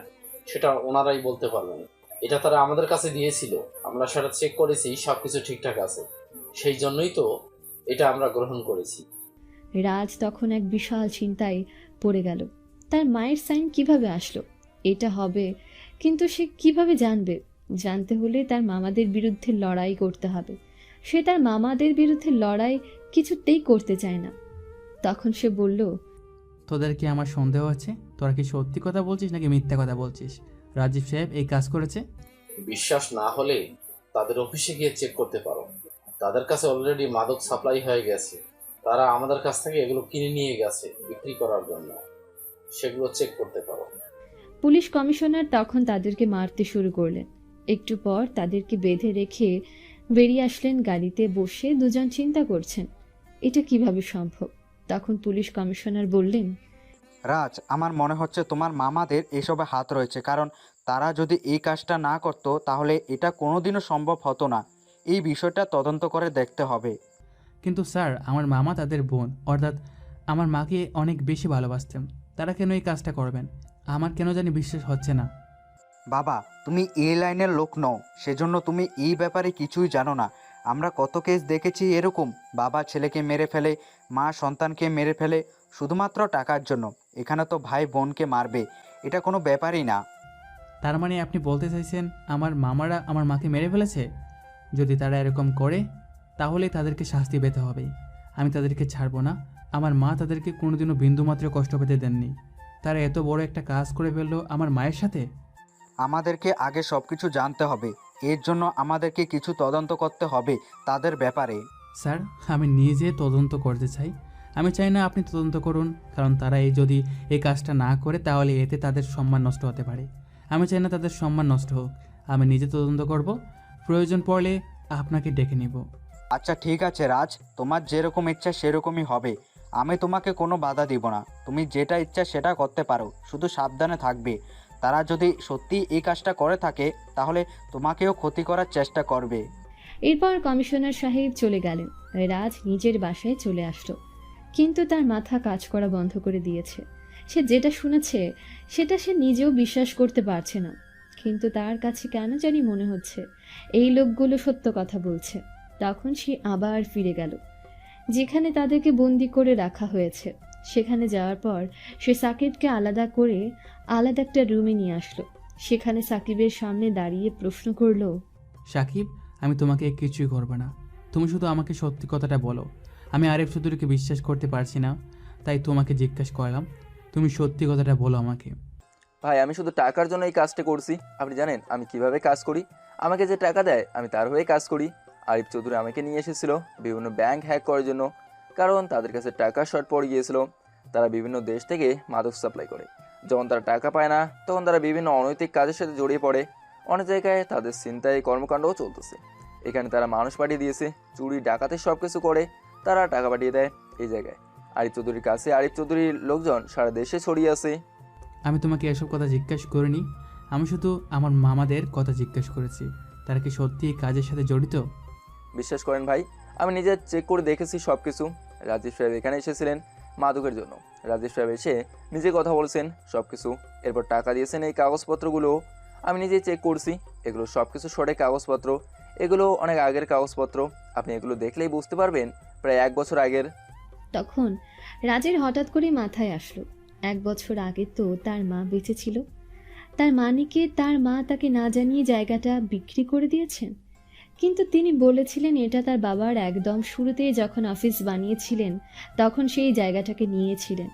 Speaker 11: সেটা ওনারাই বলতে পারবেন। এটা তারা আমাদের কাছে দিয়েছিল, আমরা সেটা চেক করেছি, সব কিছু ঠিকঠাক আছে, সেই জন্যই তো এটা আমরা গ্রহণ করেছি।
Speaker 3: রাজ তখন এক বিশাল চিন্তায় পড়ে গেল। তার মায়ের সাইন কিভাবে আসলো? এটা হবে, কিন্তু সে কিভাবে জানবে? জানতে হলে তার মামাদের বিরুদ্ধে লড়াই করতে হবে। সে তার মামাদের বিরুদ্ধে লড়াই কিছুতেই করতে চায় না। তখন সে বলল,
Speaker 6: তোদের কি আমার সন্দেহ আছে? তোরা কি সত্যি কথা বলছিস নাকি মিথ্যা কথা বলছিস? রাজীব সাহেব এই কাজ করেছে?
Speaker 11: বিশ্বাস না হলে তাদের অফিসে গিয়ে চেক করতে পারো। তাদের কাছে অলরেডি মাদক সাপ্লাই হয়ে গেছে, তারা আমাদের কাছ থেকে এগুলো কিনে নিয়ে গেছে বিক্রি করার জন্য, সেগুলো চেক করতে পারো।
Speaker 3: পুলিশ কমিশনার তখন তাদেরকে মারতে শুরু করলেন। একটু পর তাদেরকে বেঁধে রেখে বেরিয়ে আসলেন। গাড়িতে বসে দুজন চিন্তা করছেন এটা কিভাবে সম্ভব। তখন পুলিশ কমিশনার বললেন,
Speaker 8: রাজ, আমার মনে হচ্ছে তোমার মামাদের এসবে হাত রয়েছে, কারণ তারা যদি এই কাজটা না করতো তাহলে এটা কোনোদিনও সম্ভব হতো না। এই বিষয়টা তদন্ত করে দেখতে হবে।
Speaker 6: কিন্তু স্যার, আমার মামা তাদের বোন, অর্থাৎ আমার মাকে অনেক বেশি ভালোবাসতেন। তারা কেন এই কাজটা করবেন? আমার কেন জানি বিশ্বাস হচ্ছে না।
Speaker 8: বাবা, তুমি এই লাইনের লোক নও, সেজন্য তুমি এই ব্যাপারে কিছুই জানো না। আমরা কত কেস দেখেছি এরকম, বাবা ছেলেকে মেরে ফেলে, মা সন্তানকে মেরে ফেলে শুধুমাত্র টাকার জন্য। এখানে তো ভাই বোনকে মারবে, এটা কোনো ব্যাপারই না।
Speaker 6: তার মানে আপনি বলতে চাইছেন আমার মামারা আমার মাকে মেরে ফেলেছে? যদি তারা এরকম করে তাহলে তাদেরকে শাস্তি পেতে হবে। আমি তাদেরকে ছাড়বো না। আমার মা তাদেরকে কোনোদিনও বিন্দুমাত্র কষ্ট পেতে দেননি। তারা এত বড় একটা কাজ করে ফেললো আমার মায়ের সাথে।
Speaker 8: আমাদেরকে আগে সব কিছু জানতে হবে, এর জন্য আমাদেরকে কিছু তদন্ত করতে হবে তাদের ব্যাপারে।
Speaker 6: স্যার, আমি নিজে তদন্ত করতে চাই। আমি চাই না আপনি তদন্ত করুন, কারণ তারা যদি এই কাজটা না করে তাহলে এতে তাদের সম্মান নষ্ট হতে পারে। আমি চাই না তাদের সম্মান নষ্ট হোক। আমি নিজে তদন্ত করব, প্রয়োজন পড়লে আপনাকে ডেকে নিব।
Speaker 8: আচ্ছা ঠিক আছে রাজ, তোমার যেরকম ইচ্ছা সেরকমই হবে। আমি তোমাকে কোনো বাধা দিব না, তুমি যেটা ইচ্ছা সেটা করতে পারো, শুধু সাবধানে থাকবে। তারা যদি সত্যি এই কাজটা করে থাকে তাহলে তোমাকেও ক্ষতি করার চেষ্টা করবে।
Speaker 3: এরপর কমিশনার সাহেব চলে গেলেন। রাজ নিজের বাসায় চলে আসলো, কিন্তু তার মাথা কাজ করা বন্ধ করে দিয়েছে। সে যেটা শুনেছে সেটা সে নিজেও বিশ্বাস করতে পারছে না, কিন্তু তার কাছে কেন জানি মনে হচ্ছে এই লোকগুলো সত্য কথা বলছে। তখন সে আবার ফিরে গেল যেখানে তাদেরকে বন্দি করে রাখা হয়েছে। সেখানে যাওয়ার পর সে সাকিবকে আলাদা করে আলাদা একটা রুমে নিয়ে আসলো। সেখানে সাকিবের সামনে দাঁড়িয়ে প্রশ্ন করলো,
Speaker 6: সাকিব, আমি তোমাকে কিছুই করবো না, তুমি শুধু আমাকে সত্যি কথাটা বলো। আমি আরিফ চৌধুরীকে বিশ্বাস করতে পারছি না, তাই তোমাকে জিজ্ঞাসা করলাম, তুমি সত্যি কথাটা বলো আমাকে।
Speaker 12: ভাই, আমি শুধু টাকার জন্য এই কাজটা করছি। আপনি জানেন আমি কিভাবে কাজ করি? আমাকে যে টাকা দেয় আমি তার হয়ে কাজ করি। আরিফ চৌধুরী আমাকে নিয়ে এসেছিল বিভিন্ন ব্যাংক হ্যাক করার জন্য, কারণ তাদের কাছে টাকা শর্ট পড়ে গিয়েছিল। তারা বিভিন্ন দেশ থেকে মাদক সাপ্লাই করে। যখন তারা টাকা পায় না তখন তারা বিভিন্ন অনৈতিক কাজের সাথে জড়িয়ে পড়ে। অনেক জায়গায় তাদের ছিনতাই কর্মকাণ্ডও চলতেছে। এখানে তারা মানুষ পাঠিয়ে দিয়েছে, চুরি ডাকাতে সব কিছু করে, তারা টাকা পাঠিয়ে দেয় এই জায়গায়। আরিফ চৌধুরীর কাছে আরিফ চৌধুরীর লোকজন সারা দেশে ছড়িয়ে আছে।
Speaker 6: আমি তোমাকে এসব কথা জিজ্ঞেস করিনি, আমি শুধু আমার মামাদের কথা জিজ্ঞেস করেছি। তারা কি সত্যি এই কাজের সাথে জড়িত?
Speaker 12: বিশ্বাস করেন ভাই, আমি নিজে চেক করে দেখেছি সব কিছু। রাজীব সাহেব এখানে এসেছিলেন মাদকের জন্য। রাজীব সাহেব এসে নিজে কথা বলছেন সব কিছু, এরপর টাকা দিয়েছেন। এই কাগজপত্রগুলো আমি নিজে চেক করছি, এগুলো সব কিছু সঠিক কাগজপত্র। এগুলো অনেক আগের কাগজপত্র, আপনি এগুলো দেখলেই বুঝতে পারবেন প্রায় 1 বছর আগের।
Speaker 3: তখন রাজের হঠাৎ করে মাথায় আসলো 1 বছর আগে তো তার মা বেঁচে ছিল। তার মানে কি তার মা তাকে না জানিয়ে জায়গাটা বিক্রি করে দিয়েছেন? কিন্তু তিনি বলেছিলেন এটা তার বাবার একদম শুরুতেই যখন অফিস বানিয়েছিলেন তখন সেই জায়গাটাকে নিয়েছিলেন।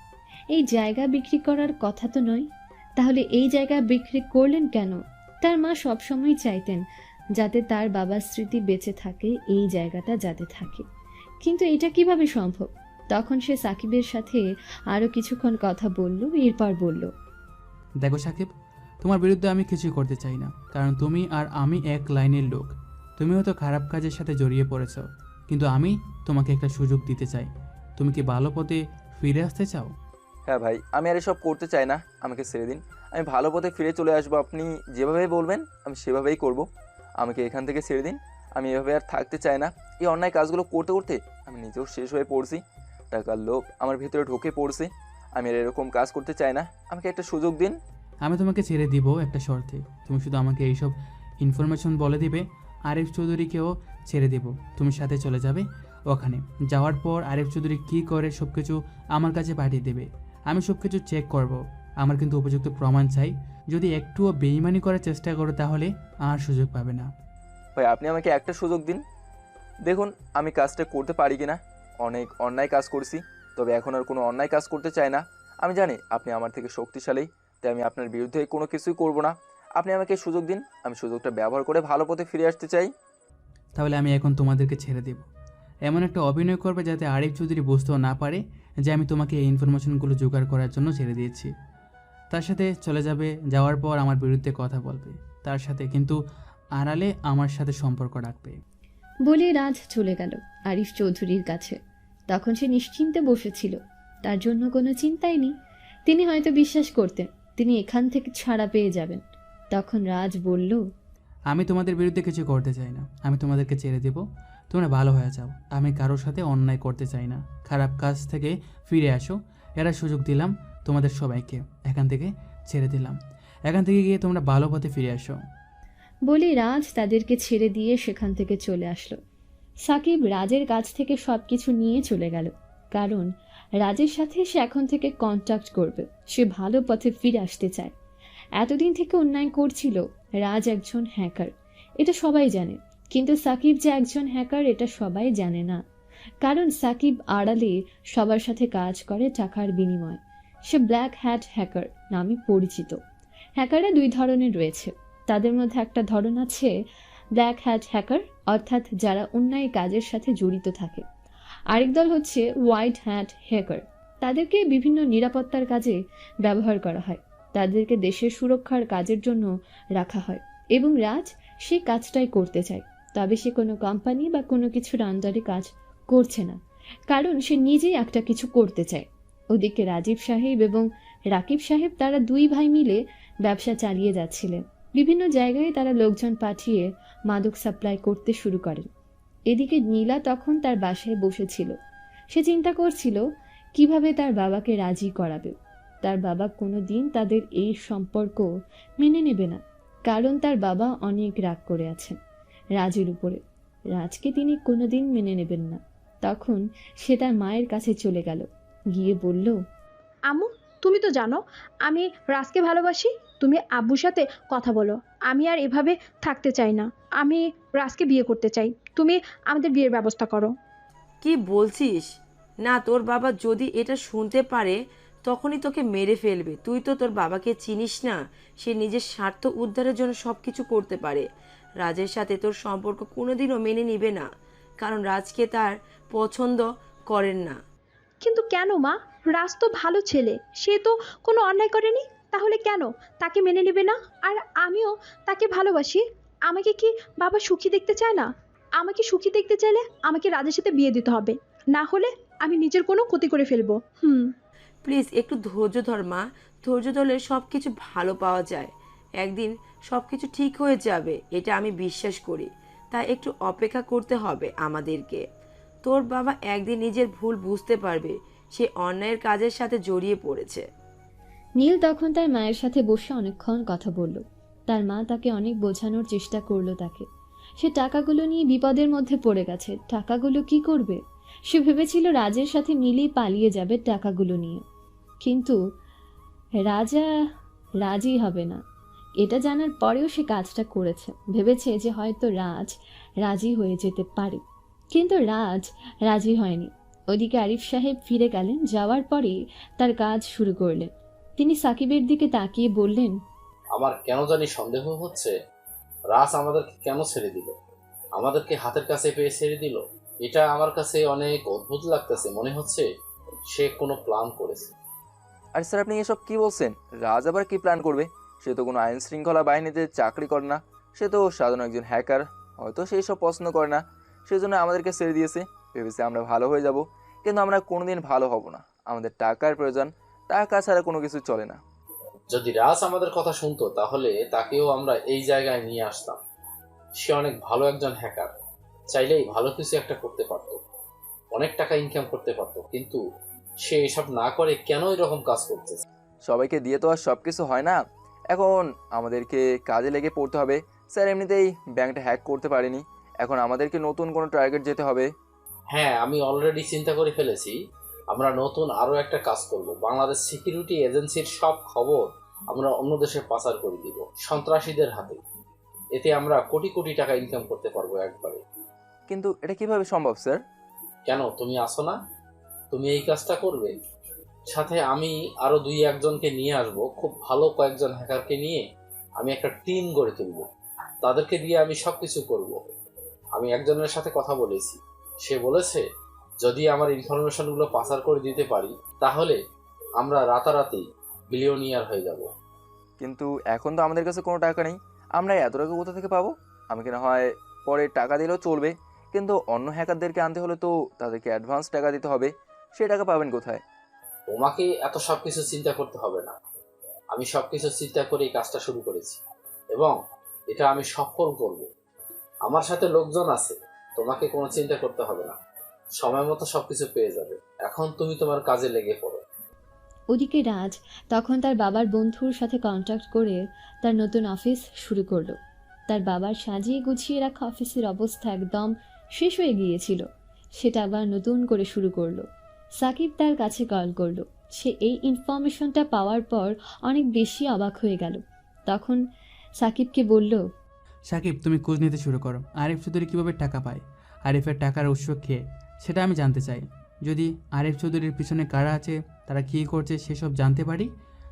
Speaker 3: এই জায়গা বিক্রি করার কথা তো নয়, তাহলে এই জায়গা বিক্রি করলেন কেন? তার মা সবসময় চাইতেন যাতে তার বাবার স্মৃতি বেঁচে থাকে, এই জায়গাটা যাতে থাকে। কিন্তু এটা কিভাবে সম্ভব? তখন সে সাকিবের সাথে আরও কিছুক্ষণ কথা বলল, এরপর বলল,
Speaker 6: দেখো সাকিব, তোমার বিরুদ্ধে আমি কিছুই করতে চাই না, কারণ তুমি আর আমি এক লাইনের লোক। তুমি হয়তো খারাপ কাজের সাথে জড়িয়ে পড়েছ, কিন্তু আমি তোমাকে একটা সুযোগ দিতে চাই। তুমি কি ভালো পথে ফিরে আসতে চাও?
Speaker 12: হ্যাঁ ভাই, আমি আর এসব করতে চাই না, আমাকে ছেড়ে দিন। আমি ভালো পথে ফিরে চলে আসবো, আপনি যেভাবে বলবেন আমি সেভাবেই করব। আমাকে এখান থেকে ছেড়ে দিন, আমি এভাবে আর থাকতে চাই না। এই অন্যায় কাজগুলো করতে করতে আমি নিজেও শেষ হয়ে পড়ছি, টাকার লোভ আমার ভিতরে ঢুকে পড়ছে। আমি আর এরকম কাজ করতে চাই না, আমাকে একটা সুযোগ দিন।
Speaker 6: আমি তোমাকে ছেড়ে দিব একটা শর্তে। তুমি শুধু আমাকে এইসব ইনফরমেশন বলে দিবে, আরিফ চৌধুরীকেও ছেড়ে দেব। তুমি সাথে চলে যাবে ওখানে। যাওয়ার পর আরিফ চৌধুরী কী করে সব কিছু আমার কাছে পাঠিয়ে দেবে। আমি সব কিছু চেক করব। আমার কিন্তু উপযুক্ত প্রমাণ চাই। যদি একটুও বেইমানি করার চেষ্টা করো তাহলে আর সুযোগ পাবে না।
Speaker 12: ভাই আপনি আমাকে একটা সুযোগ দিন, দেখুন আমি কাজটা করতে পারি কিনা। অনেক অন্যায় কাজ করছি, তবে এখন আর কোনো অন্যায় কাজ করতে চাই না। আমি জানি আপনি আমার থেকে শক্তিশালী, তাই আমি আপনার বিরুদ্ধে কোনো কিছুই করব না। আপনি আমাকে সুযোগ দিন, আমি সুযোগটা ব্যবহার করে ভালো পথে ফিরে আসতে চাই।
Speaker 6: তাহলে আমি এখন তোমাদেরকে ছেড়ে দেব। এমন একটা অভিনয় করবে যাতে আরিফ চৌধুরী বুঝতেও না পারে যে আমি তোমাকে এই ইনফরমেশনগুলো জোগাড় করার জন্য ছেড়ে দিয়েছি। তার সাথে চলে যাবে, যাওয়ার পর আমার বিরুদ্ধে কথা বলবে তার সাথে, কিন্তু আড়ালে আমার সাথে সম্পর্ক রাখবে।
Speaker 3: বলে রাজ চলে গেল আরিফ চৌধুরীর কাছে। তখন সে নিশ্চিন্তে বসেছিল, তার জন্য কোনো চিন্তাই নেই। তিনি হয়তো বিশ্বাস করতেন তিনি এখান থেকে ছাড়া পেয়ে যাবেন। তখন রাজ বলল,
Speaker 6: আমি তোমাদের বিরুদ্ধে কিছু করতে চাই না, আমি তোমাদেরকে ছেড়ে দেব। তোমরা ভালো হয়ে যাও। আমি কারোর সাথে অন্যায় করতে চাই না। খারাপ কাজ থেকে ফিরে আসো, এরা সুযোগ দিলাম তোমাদের সবাইকে। এখান থেকে ছেড়ে দিলাম, এখান থেকে গিয়ে তোমরা ভালো পথে ফিরে আসো।
Speaker 3: বলে রাজ তাদেরকে ছেড়ে দিয়ে সেখান থেকে চলে আসলো। সাকিব রাজের কাছ থেকে সব কিছু নিয়ে চলে গেল, কারণ রাজের সাথে সে এখন থেকে কন্ট্যাক্ট করবে। সে ভালো পথে ফিরে আসতে চায়। এতদিন থেকে অন্যায় করছিল। রাজ একজন হ্যাকার, এটা সবাই জানে, কিন্তু সাকিব যে একজন হ্যাকার এটা সবাই জানে না। কারণ সাকিব আড়ালে সবার সাথে কাজ করে টাকার বিনিময়ে। সে ব্ল্যাক হ্যাট হ্যাকার নামে পরিচিত। হ্যাকাররা 2 ধরনের রয়েছে। তাদের মধ্যে একটা ধরন আছে ব্ল্যাক হ্যাট হ্যাকার, অর্থাৎ যারা অন্যায় কাজের সাথে জড়িত থাকে। আরেক দল হচ্ছে হোয়াইট হ্যাট হ্যাকার। তাদেরকে বিভিন্ন নিরাপত্তার কাজে ব্যবহার করা হয়, তাদেরকে দেশের সুরক্ষার কাজের জন্য রাখা হয়। এবং রাজ সেই কাজটাই করতে চায়, তবে সে কোনো কোম্পানি বা কোনো কিছুর আন্ডারে কাজ করছে না, কারণ সে নিজেই একটা কিছু করতে চায়। ওদিকে রাজীব সাহেব এবং রাকিব সাহেব তারা 2 ভাই মিলে ব্যবসা চালিয়ে যাচ্ছিলেন। বিভিন্ন জায়গায় তারা লোকজন পাঠিয়ে মাদক সাপ্লাই করতে শুরু করেন। এদিকে নীলা তখন তার বাসায় বসেছিল। সে চিন্তা করছিল কিভাবে তার বাবাকে রাজি করাবে। তার বাবা কোনো দিন তাদের এই সম্পর্ক মেনে নেবে না, কারণ তার বাবা অনেক রাগ করে আছেন রাজের উপরে। রাজকে তিনি কোনোদিন মেনে নেবেন না। তখন সে তার মায়ের কাছে চলে গেল, গিয়ে বলল,
Speaker 4: আম্মু, তুমি তো জানো আমি রাজকে ভালোবাসি। তুমি আব্বুর সাথে কথা বলো। আমি আর এভাবে থাকতে চাই না। আমি রাজকে বিয়ে করতে চাই। তুমি আমাদের বিয়ের ব্যবস্থা করো।
Speaker 5: কি বলছিস? না, তোর বাবা যদি এটা শুনতে পারে তখনই তোকে মেরে ফেলবে। তুই তো তোর বাবাকে চিনিস না, সে নিজের স্বার্থ উদ্ধারের জন্য সব কিছু করতে পারে। রাজের সাথে তোর সম্পর্ক কোনোদিনও মেনে নিবে না, কারণ রাজকে তার পছন্দ করেন না।
Speaker 4: কিন্তু কেন মা? রাজ তো ভালো ছেলে, সে তো কোনো অন্যায় করেনি, তাহলে কেন তাকে মেনে নেবে না? আর আমিও তাকে ভালোবাসি। আমাকে কি বাবা সুখী দেখতে চায় না? আমাকে সুখী দেখতে চাইলে আমাকে রাজের সাথে বিয়ে দিতে হবে, না হলে আমি নিজের কোনো ক্ষতি করে ফেলবো।
Speaker 5: প্লিজ একটু ধৈর্য ধর মা, ধৈর্য ধরলে সব কিছু ভালো পাওয়া যায়। একদিন সব কিছু ঠিক হয়ে যাবে, এটা আমি বিশ্বাস করি। তাই একটু অপেক্ষা করতে হবে আমাদেরকে। তোর বাবা একদিন নিজের ভুল বুঝতে পারবে, সে অন্যায়ের কাজের সাথে জড়িয়ে পড়েছে।
Speaker 3: নীল তখন তার মায়ের সাথে বসে অনেকক্ষণ কথা বলল। তার মা তাকে অনেক বোঝানোর চেষ্টা করলো তাকে। সে টাকাগুলো নিয়ে বিপদের মধ্যে পড়ে গেছে, টাকাগুলো কি করবে? সে ভেবেছিল রাজের সাথে মিলেই পালিয়ে যাবে টাকাগুলো নিয়ে, কিন্তু রাজি হবে না। এটা জানার পরেও সে কাজটা করেছে, ভেবেছে যে হয়তো রাজি হয়ে যেতে পারে, কিন্তু রাজি হয়নি। ওদিকে আরিফ সাহেব ফিরে গেলেন, যাওয়ার পরে তার কাজ শুরু করলেন। তিনি সাকিবের দিকে তাকিয়ে বললেন,
Speaker 11: আমার কেন জানি সন্দেহ হচ্ছে রাজ আমাদেরকে কেন ছেড়ে দিল, আমাদেরকে হাতের কাছে পেয়ে ছেড়ে দিল। এটা আমার কাছে অনেক অদ্ভুত লাগতেছে, মনে হচ্ছে সে কোনো প্ল্যান করেছে।
Speaker 12: আর স্যার আপনি এসব কি বলছেন? রাজ আবার কি প্ল্যান করবে? সে তো কোনো আইন শৃঙ্খলা বাহিনীতে চাকরি করে না, সে তো সাধারণ একজন হ্যাকার। হয়তো সে সব পছন্দ করে না, সেজন্য আমাদেরকে ছেড়ে দিয়েছে, ভেবেছে আমরা ভালো হয়ে যাব। কিন্তু আমরা কোনোদিন ভালো হব না, আমাদের টাকার প্রয়োজন, টাকা ছাড়া কোনো কিছু চলে না।
Speaker 11: যদি রাজ আমাদের কথা শুনতো তাহলে তাকেও আমরা এই জায়গায় নিয়ে আসতাম। সে অনেক ভালো একজন হ্যাকার, চাইলেই ভালো কিছু একটা করতে পারতো, অনেক টাকা ইনকাম করতে পারতো, কিন্তু সে এসব না করে কেন এরকম কাজ করতেছে?
Speaker 12: সবাইকে দিয়ে তো আর সব কিছু হয় না, এখন আমাদেরকে কাজে লেগে পড়তে হবে। স্যার এমনিতেই ব্যাংকটা হ্যাক করতে পারেনি, এখন আমাদেরকে নতুন কোনো টার্গেট যেতে হবে।
Speaker 11: হ্যাঁ, আমি অলরেডি চিন্তা করে ফেলেছি, আমরা নতুন আরো একটা কাজ করব। বাংলাদেশ সিকিউরিটি এজেন্সির সব খবর আমরা অন্য দেশে পাচার করে দিব সন্ত্রাসীদের হাতে। এতে আমরা কোটি কোটি টাকা ইনকাম করতে পারবো একবারে।
Speaker 12: কিন্তু এটা কিভাবে সম্ভব স্যার?
Speaker 11: কেন, তুমি আসো না? তুমি এই কাজটা করবে, সাথে আমি আরো 2-1জনকে নিয়ে আসব, খুব ভালো কয়েকজন হ্যাকারকে নিয়ে আমি একটা টিম গড়ে তুলব। তাদেরকে দিয়ে আমি সবকিছু করব। আমি একজনের সাথে কথা বলেছি, সে বলেছে যদি আমার ইনফরমেশনগুলো পাচার করে দিতে পারি তাহলে আমরা রাতারাতি বিলিয়নিয়ার হয়ে যাব।
Speaker 12: কিন্তু এখন তো আমাদের কাছে কোনো টাকা নেই, আমরা এত টাকা কোথা থেকে পাবো? আমাকে না হয় পরে টাকা দিলেও চলবে, কিন্তু অন্য হ্যাকারদেরকে আনতে হলে তো তাদেরকে অ্যাডভান্স টাকা দিতে হবে, সেই টাকা পাবেন কোথায়?
Speaker 11: তোমাকে এত সবকিছু চিন্তা করতে হবে না, আমি সবকিছু চিন্তা করে এই কাজটা শুরু করেছি এবং এটা আমি সফল করব। আমার সাথে লোকজন আছে, তোমাকে কোনো চিন্তা করতে হবে না, সময় মতো সবকিছু পেয়ে যাবে। এখন তুমি তোমার কাজে লেগে পড়ো।
Speaker 3: ওদিকে রাজ তখন তার বাবার বন্ধুর সাথে কন্ট্যাক্ট করে তার নতুন অফিস শুরু করলো। তার বাবার সাজিয়ে গুছিয়ে রাখা অফিসের অবস্থা একদম শেষ হয়ে গিয়েছিল, সেটা আবার নতুন করে শুরু করলো। সাকিব তার কাছে কল করলো। সে এই ইনফরমেশনটা পাওয়ার পর অনেক বেশি অবাক হয়ে গেল। তখন সাকিবকে বলল,
Speaker 6: সাকিব, তুমি খোঁজ নিতে শুরু করো। আরিফ চৌধুরী কীভাবে টাকা পায়, আরিফের টাকার উৎস কে, সেটা আমি জানতে চাই। যদি আরিফ চৌধুরীর পিছনে কারা আছে, তারা কী করছে সেসব জানতে পারি,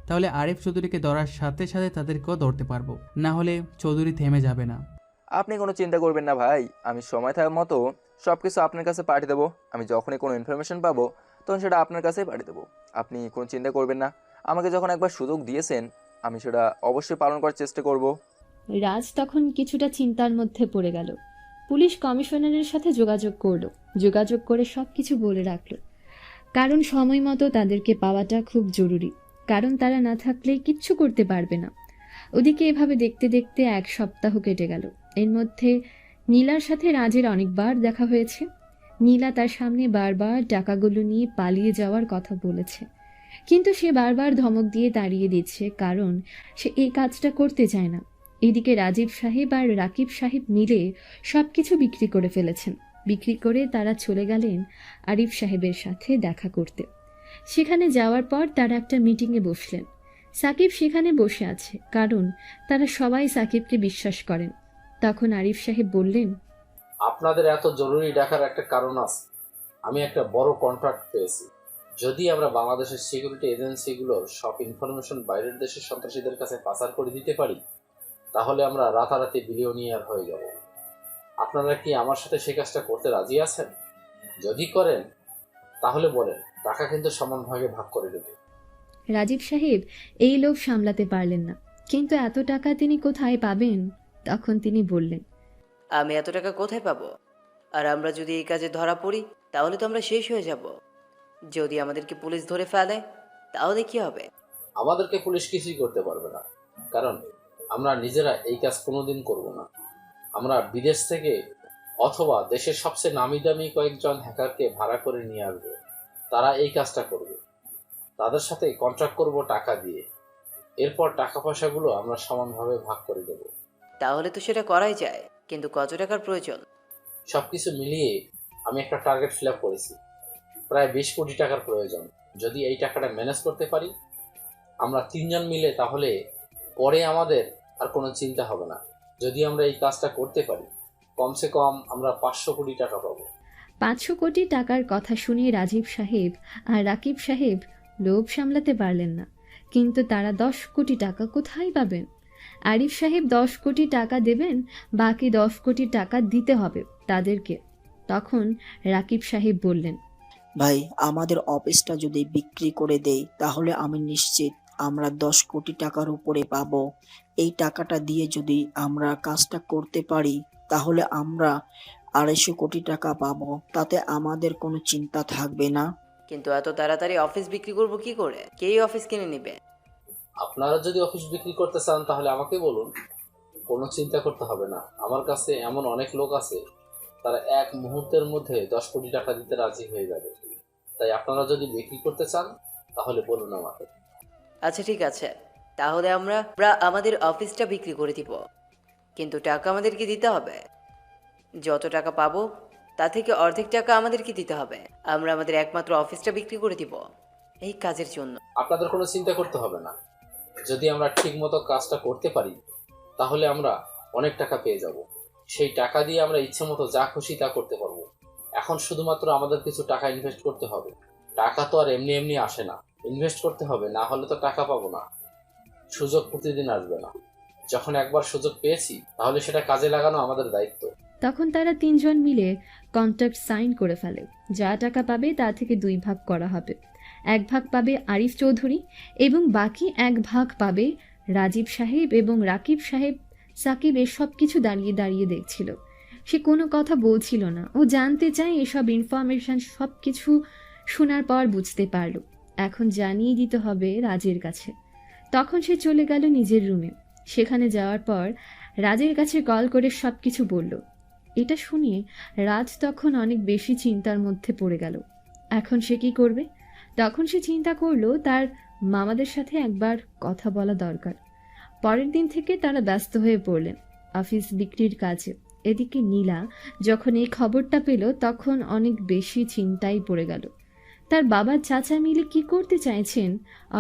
Speaker 6: তাহলে আরিফ চৌধুরীকে ধরার সাথে সাথে তাদেরকেও ধরতে পারবো, না হলে চৌধুরী থেমে যাবে না।
Speaker 12: আপনি কোনো চিন্তা করবেন না ভাই, আমি সময় থাকার মতো সব কিছু আপনার কাছে পাঠিয়ে দেবো। আমি যখনই কোনো ইনফরমেশন পাবো তখন সেটা আপনার কাছেই পাঠিয়ে দেবো, আপনি কোনো চিন্তা করবেন না। আমাকে যখন একবার সুযোগ দিয়েছেন আমি সেটা অবশ্যই পালন করার চেষ্টা করব।
Speaker 3: রাজ তখন কিছুটা চিন্তার মধ্যে পড়ে গেল। পুলিশ কমিশনারের সাথে যোগাযোগ করলো, যোগাযোগ করে সব কিছু বলে রাখলো, কারণ সময় মতো তাদেরকে পাওয়াটা খুব জরুরি, কারণ তারা না থাকলে কিচ্ছু করতে পারবে না। ওদিকে এভাবে দেখতে দেখতে 1 সপ্তাহ কেটে গেল। এর মধ্যে নীলার সাথে রাজের অনেকবার দেখা হয়েছে। নীলা তার সামনে বারবার টাকাগুলো নিয়ে পালিয়ে যাওয়ার কথা বলেছে, কিন্তু সে বারবার ধমক দিয়ে তাড়িয়ে দিচ্ছে, কারণ সে এই কাজটা করতে চায় না। এদিকে রাজীব সাহেব আর রাকিব সাহেব মিলে সব কিছু বিক্রি করে ফেলেছেন। বিক্রি করে তারা চলে গেলেন আরিফ সাহেবের সাথে দেখা করতে। সেখানে যাওয়ার পর তারা একটা মিটিংয়ে বসলেন। সাকিব সেখানে বসে আছে, কারণ তারা সবাই সাকিবকে বিশ্বাস করেন। তখন আরিফ সাহেব বললেন,
Speaker 11: আপনাদের এত জরুরি ডাকার একটা কারণ আছে। আমি একটা বড় কন্ট্রাক্ট পেয়েছি। যদি আমরা বাংলাদেশের সিকিউরিটি এজেন্সিগুলোর সব ইনফরমেশন বাইরের দেশের সন্ত্রাসীদের কাছে পাচার করে দিতে পারি, তাহলে আমরা রাতারাতি বিলিয়নিয়ার হয়ে যাব। আপনারা কি আমার সাথে সে কাজটা করতে রাজি আছেন? যদি করেন তাহলে বলেন, টাকা কিন্তু সমান ভাগে ভাগ করে দেবে।
Speaker 3: রাজীব সাহেব এই লোভ সামলাতে পারলেন না, কিন্তু এত টাকা তিনি কোথায় পাবেন? তখন তিনি বললেন,
Speaker 1: আমি এত টাকা কোথায় পাবো? আর আমরা যদি এই কাজে ধরা পড়ি তাহলে তো আমরা শেষ হয়ে যাব। যদি আমাদেরকে পুলিশ ধরে ফেলে তাহলে কি হবে?
Speaker 11: আমাদেরকে পুলিশ কিছুই করতে পারবে না, কারণ আমরা নিজেরা এই কাজ কোনোদিন করব না। আমরা বিদেশ থেকে অথবা দেশের সবচেয়ে নামি দামি কয়েকজন হ্যাকারকে ভাড়া করে নিয়ে আসবো। তারা এই কাজটা করবে। তাদের সাথে কন্ট্রাক্ট করব টাকা দিয়ে। এরপর টাকা পয়সাগুলো আমরা সমানভাবে ভাগ করে দেব।
Speaker 1: তাহলে তো সেটা করাই যায়, কিন্তু কত টাকার প্রয়োজন?
Speaker 11: সব কিছু মিলিয়ে আমি একটা টার্গেট ফিল আপ করেছি। প্রায় 20 কোটি টাকার প্রয়োজন। যদি এই টাকাটা ম্যানেজ করতে পারি আমরা 3 জন মিলে, তাহলে পরে আমাদের আর কোনো চিন্তা হবে না। যদি আমরা এই কাজটা করতে পারি কমসে কম আমরা 500 কোটি টাকা পাবো।
Speaker 3: 500 কোটি টাকার কথা শুনে রাজীব সাহেব আর রাকিব সাহেব লোভ সামলাতে পারলেন না। কিন্তু তারা 10 কোটি টাকা কোথায় পাবেন? আরিফ সাহেব 10 কোটি টাকা দেবেন, বাকি 10 কোটি টাকা দিতে হবে তাদেরকে। তখন রাকিব সাহেব বললেন,
Speaker 2: ভাই, আমাদের অফিসটা যদি বিক্রি করে দেই তাহলে আমি নিশ্চিত আমরা 10 কোটি টাকার উপরে পাবো। এই টাকাটা দিয়ে যদি আমরা কাজটা করতে পারি তাহলে আমরা 250 কোটি টাকা পাবো। তাতে আমাদের কোনো চিন্তা থাকবে না।
Speaker 1: কিন্তু এত তাড়াতাড়ি অফিস বিক্রি করব কি করে? কেই অফিস কিনে নেবে?
Speaker 11: আপনারা যদি অফিস বিক্রি করতে চান তাহলে আমাকে বলুন, কোনো চিন্তা করতে হবে না। আমার কাছে এমন অনেক লোক আছে, তারা এক মুহূর্তের মধ্যে 10 কোটি টাকা দিতে রাজি হয়ে যাবে। তাই আপনারা যদি বিক্রি করতে চান তাহলে বলুন আমাকে।
Speaker 1: আচ্ছা ঠিক আছে, তাহলে আমরা আমাদের অফিসটা বিক্রি করে দিব, কিন্তু টাকা আমাদেরকে দিতে হবে। যত টাকা পাবো তা থেকে অর্ধেক টাকা আমাদেরকে দিতে হবে। আমরা আমাদের একমাত্র অফিসটা বিক্রি করে দিব এই কাজের জন্য।
Speaker 11: আপনাদের কোনো চিন্তা করতে হবে না। যদি আমরা ঠিকমতো কাজটা করতে পারি তাহলে আমরা অনেক টাকা পেয়ে যাব। সেই টাকা দিয়ে আমরা ইচ্ছে মতো যা খুশি তা করতে পারবো। এখন শুধুমাত্র আমাদের কিছু টাকা ইনভেস্ট করতে হবে। টাকা তো আর এমনি এমনি আসে না, ইনভেস্ট করতে হবে, না হলে তো টাকা পাবো না। সুযোগ প্রতিদিন আসবে না। যখন একবার সুযোগ পেয়েছি তাহলে সেটা কাজে লাগানো আমাদের দায়িত্ব।
Speaker 3: তখন তারা 3 জন মিলে কন্ট্রাক্ট সাইন করে ফেলে। যা টাকা পাবে তা থেকে 2 ভাগ করা হবে। 1 ভাগ পাবে আরিফ চৌধুরী এবং বাকি 1 ভাগ পাবে রাজীব সাহেব এবং রাকিব সাহেব। সাকিব এসব কিছু দাঁড়িয়ে দাঁড়িয়ে দেখছিল। সে কোনো কথা বলছিল না। ও জানতে চায় এসব ইনফরমেশন। সব কিছু শোনার পর বুঝতে পারল এখন জানিয়ে দিতে হবে রাজের কাছে। তখন সে চলে গেল নিজের রুমে। সেখানে যাওয়ার পর রাজের কাছে কল করে সব কিছু বলল। এটা শুনে রাজ তখন অনেক বেশি চিন্তার মধ্যে পড়ে গেল। এখন সে কি করবে? তখন সে চিন্তা করলো তার মামাদের সাথে একবার কথা বলা দরকার। পরের দিন থেকে তারা ব্যস্ত হয়ে পড়লেন অফিস বিক্রির কাজে। এদিকে নীলা যখন এই খবরটা পেল তখন অনেক বেশি চিন্তায় পড়ে গেল। তার বাবার চাচা মিলে কি করতে চাইছেন?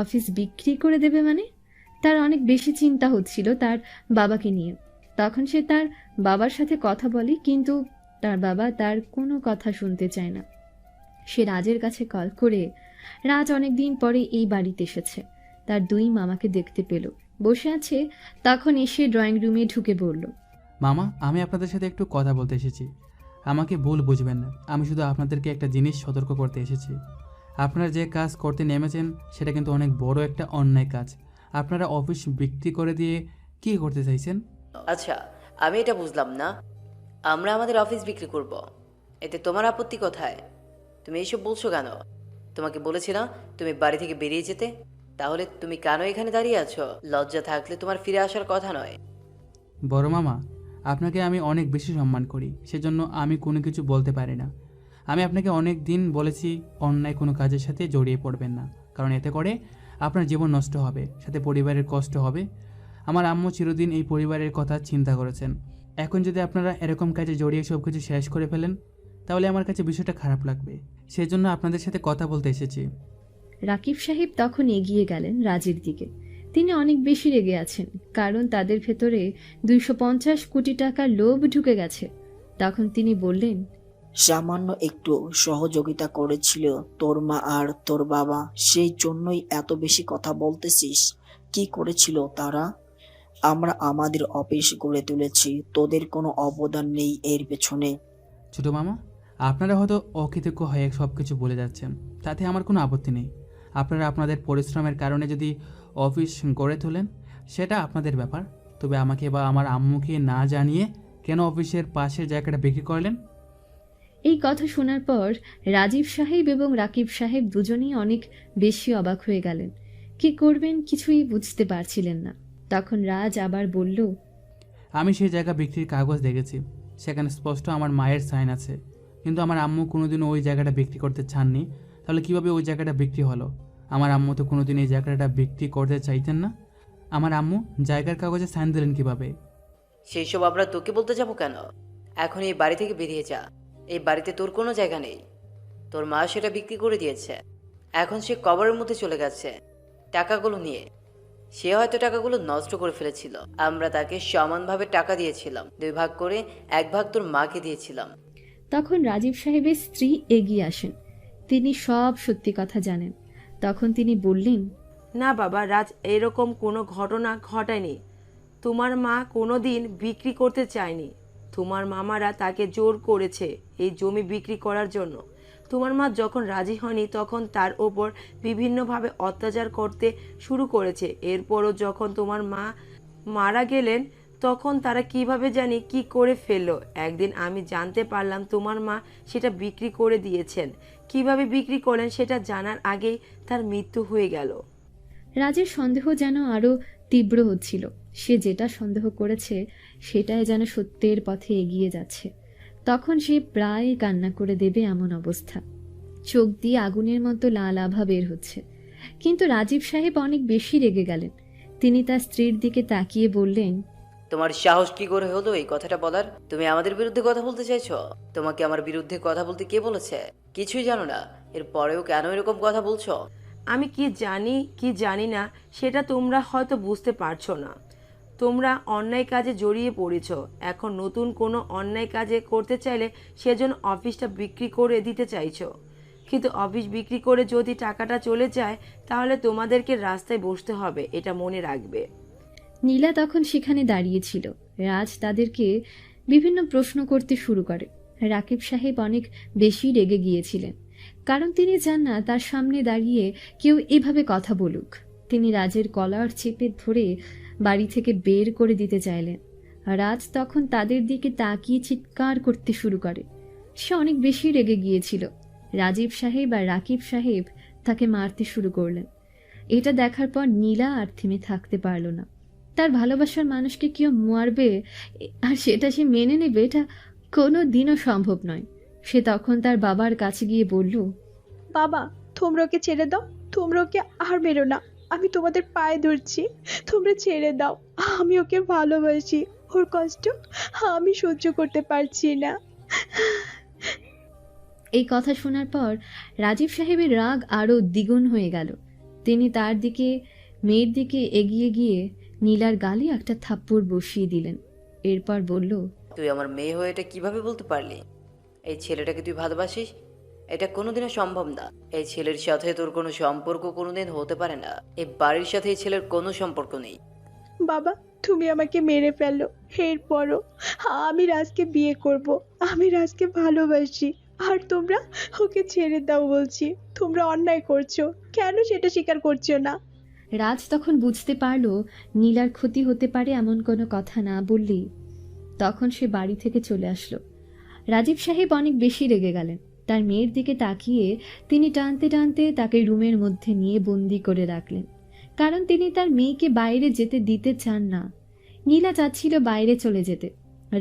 Speaker 3: অফিস বিক্রি করে দেবে মানে? তার অনেক বেশি চিন্তা হচ্ছিল তার বাবাকে নিয়ে। তখন সে তার বাবার সাথে কথা বলে, কিন্তু তার বাবা তার কোনো কথা শুনতে চায় না। সে রাজের কাছে কল করে, রাজ অনেকদিন পরে এই বাড়িতে এসেছে, তার 2 মামাকে দেখতে পেল। বসে আছে, তখন এসে ড্রয়িং রুমে ঢুকে বলল,
Speaker 6: মামা, আমি আপনাদের সাথে একটু কথা বলতে এসেছি। আমাকে ভুল বুঝবেন না, আমি শুধু আপনাদেরকে একটা জিনিস সতর্ক করতে এসেছি। আপনারা যে কাজ করতে নেমেছেন সেটা কিন্তু অনেক বড় একটা অন্যায় কাজ। আপনারা অফিস বিক্রি করে দিয়ে কী করতে চাইছেন?
Speaker 1: আচ্ছা, আমি এটা বুঝলাম না। আমরা আমাদের অফিস বিক্রি করব, এতে তোমার আপত্তি কোথায়? তুমি এইসব বলছো কেন? তোমাকে বলেছি না তুমি বাড়ি থেকে বেরিয়ে যেতে? তাহলে তুমি কেন এখানে দাঁড়িয়ে আছো? লজ্জা থাকলে তোমার ফিরে আসার কথা নয়।
Speaker 6: বড় মামা, আপনাকে আমি অনেক বেশি সম্মান করি, সেজন্য আমি কোনো কিছু বলতে পারি না। আমি আপনাকে অনেক দিন বলেছি অন্যায় কোনো কাজের সাথে জড়িয়ে পড়বেন না, কারণ এতে করে আপনার জীবন নষ্ট হবে, সাথে পরিবারের কষ্ট হবে। আমার আম্মু চিরদিন এই পরিবারের কথা চিন্তা করেছেন। এখন যদি আপনারা এরকম কাজে জড়িয়ে সব কিছু শেষ করে ফেলেন তাহলে আমার কাছে বিষয়টা খারাপ লাগবে। সেজন্য আপনাদের সাথে কথা বলতে এসেছি।
Speaker 3: রাকিব সাহেব তখন এগিয়ে গেলেন রাজের দিকে। তিনি অনেক বেশি রেগে আছেন, কারণ তাদের ভেতরে 250 কোটি টাকার লোভ ঢুকে গেছে। তখন তিনি বললেন,
Speaker 2: সামান্য একটু সহযোগিতা করেছিল তোর মা আর তোর বাবা, সেই জন্যই এত বেশি কথা বলতেছিস? কি করেছিল তারা? আমরা আমাদের অফিস গড়ে তুলেছি, তোদের কোনো অবদান নেই এর পেছনে।
Speaker 6: ছোট মামা, আপনারা হয়তো অকৃতজ্ঞ হয়ে সব কিছু বলে যাচ্ছেন, তাতে আমার কোনো আপত্তি নেই। আপনারা আপনাদের পরিশ্রমের কারণে যদি অফিস গড়ে তোলেন সেটা আপনাদের ব্যাপার, তবে আমাকে বা আমার আম্মুকে না জানিয়ে কেন অফিসের পাশের জায়গাটা বিক্রি করলেন?
Speaker 3: এই কথা শোনার পর রাজীব সাহেব এবং রাকিব সাহেব দুজনেই অনেক বেশি অবাক হয়ে গেলেন। কি করবেন কিছুই বুঝতে পারছিলেন না। তখন রাজ আবার বলল,
Speaker 6: আমি সেই জায়গা বিক্রির কাগজ দেখেছি, সেখানে স্পষ্ট আমার মায়ের সাইন আছে, কিন্তু আমার আম্মু কোনোদিনও ওই জায়গাটা বিক্রি করতে চাননি। তাহলে কিভাবে ওই জায়গাটা বিক্রি হলো? আমার আম্মু তো কোনোদিন এই জায়গাটা বিক্রি করতে চাইতেন না। আমার আম্মু জায়গার কাগজে সাইন দিলেন কিভাবে?
Speaker 1: সেই সব আমরা তোকে বলতে যাবো কেন? এখন এই বাড়ি থেকে বেরিয়ে যা। এই বাড়িতে তোর কোনো জায়গা নেই। তোর মা সেটা বিক্রি করে দিয়েছে, এখন সে কবরের মধ্যে চলে গেছে টাকাগুলো নিয়ে। সে হয়তো টাকাগুলো নষ্ট করে ফেলেছিল। আমরা তাকে সমানভাবে টাকা দিয়েছিলাম, 2 ভাগ করে 1 ভাগ তোর মাকে দিয়েছিলাম।
Speaker 3: তখন রাজীব সাহেবের স্ত্রী এগিয়ে আসেন। তিনি সব সত্যি কথা জানেন। তখন তিনি বললেন,
Speaker 5: না বাবা, রাজ এরকম কোনো ঘটনা ঘটায়নি। তোমার মা কোনো দিন বিক্রি করতে চায়নি। তোমার মামারা তাকে জোর করেছে এই জমি বিক্রি করার জন্য। তোমার মা যখন রাজি হয়নি তখন তার ওপর বিভিন্নভাবে অত্যাচার করতে শুরু করেছে। এরপরও যখন তোমার মা মারা গেলেন তখন তারা কিভাবে জানি কি করে ফেললো। একদিন আমি জানতে পারলাম তোমার মা সেটা বিক্রি করে দিয়েছেন। কিভাবে বিক্রি করলেন সেটা জানার আগেই তার মৃত্যু হয়ে গেল।
Speaker 3: রাজের সন্দেহ যেন আরো তীব্র হচ্ছিল। সে যেটা সন্দেহ করেছে সেটাই যেন সত্যের পথে এগিয়ে যাচ্ছে। তখন সে প্রায় কান্না করে দেবে এমন অবস্থা। চোখ দিয়ে আগুনের মতো লাল আভা বের হচ্ছে। কিন্তু রাজীব সাহেব অনেক বেশি রেগে গেলেন। তিনি তার স্ত্রীর দিকে তাকিয়ে বললেন,
Speaker 1: তোমার সাহস কি করে হলো এই কথাটা বলার? তুমি আমাদের বিরুদ্ধে কথা বলতে চাইছো? তোমাকে আমার বিরুদ্ধে কথা বলতে কে বলেছে? কিছুই জানো না, এরপরেও কেন এরকম কথা বলছো?
Speaker 5: আমি কি জানি কি জানি না সেটা তোমরা হয়তো বুঝতে পারছো না। তোমরা অন্যায় কাজে জড়িয়ে পড়েছ। এখন নতুন কোনো অন্যায় কাজে করতে চাইলে সেজন্য অফিসটা বিক্রি করে দিতে চাইছো। কিন্তু অফিস বিক্রি করে যদি টাকাটা চলে যায় তাহলে তোমাদেরকে রাস্তায় বসতে হবে, এটা মনে রাখবে।
Speaker 3: নীলা তখন সেখানে দাঁড়িয়েছিল। রাজ তাদেরকে বিভিন্ন প্রশ্ন করতে শুরু করে। রাকিব সাহেব অনেক বেশি রেগে গিয়েছিলেন, কারণ তিনি চান না তার সামনে দাঁড়িয়ে কেউ এভাবে কথা বলুক। তিনি রাজের কলার চেপে ধরে বাড়ি থেকে বের করে দিতে চাইলেন। রাজ তখন তাদের দিকে তাকিয়ে চিৎকার করতে শুরু করে। সে অনেক বেশি রেগে গিয়েছিল। রাজীব সাহেব আর রাকিব সাহেব তাকে মারতে শুরু করলেন। এটা দেখার পর নীলা আর থেমে থাকতে পারল না। তার ভালোবাসার মানুষকে কেউ মারবে আর সেটা সে মেনে নেবে, এটা কোনো দিনও সম্ভব নয়। সে তখন তার বাবার কাছে গিয়ে বলল,
Speaker 4: বাবা, তোমরা ওকে ছেড়ে দাও, তোমরা ওকে আর মেরো না। আমি তোমাদের পায়ে ধরছি, তোমরা ছেড়ে দাও। আমি ওকে ভালোবাসি, ওর কষ্ট আমি সহ্য করতে পারছি না।
Speaker 3: এই কথা শোনার পর রাজীব সাহেবের রাগ আরো দ্বিগুণ হয়ে গেল। তিনি তার দিকে মেয়ের দিকে এগিয়ে গিয়ে নীলার গালে একটা থাপ্পড় বসিয়ে দিলেন। এরপর বলল,
Speaker 1: তুই আমার মেয়ে হয়ে এটা কিভাবে বলতে পারলি? এই ছেলেটাকে তুই ভালোবাসিস? এটা কোনোদিনও সম্ভব না। এই ছেলের সাথে তোর কোনো সম্পর্ক কোনোদিন হতে পারে না। এই বাড়ির সাথে এই ছেলের কোনো সম্পর্ক নেই।
Speaker 4: বাবা, তুমি আমাকে মেরে ফেলো, এরপরও আমি রাজকে বিয়ে করব। আমি রাজকে ভালোবাসি, আর তোমরা ওকে ছেড়ে দাও বলছি। তোমরা অন্যায় করছো, কেন সেটা স্বীকার করছো না?
Speaker 3: রাজ তখন বুঝতে পারল নীলার ক্ষতি হতে পারে এমন কোনো কথা না বললেই। তখন সে বাড়ি থেকে চলে আসলো। রাজীব সাহেব অনেক বেশি রেগে গেলেন। তার মেয়ের দিকে তাকিয়ে তিনি টানতে টানতে তাকে রুমের মধ্যে নিয়ে বন্দি করে রাখলেন, কারণ তিনি তার মেয়েকে বাইরে যেতে দিতে চান না। নীলা চাচ্ছিল বাইরে চলে যেতে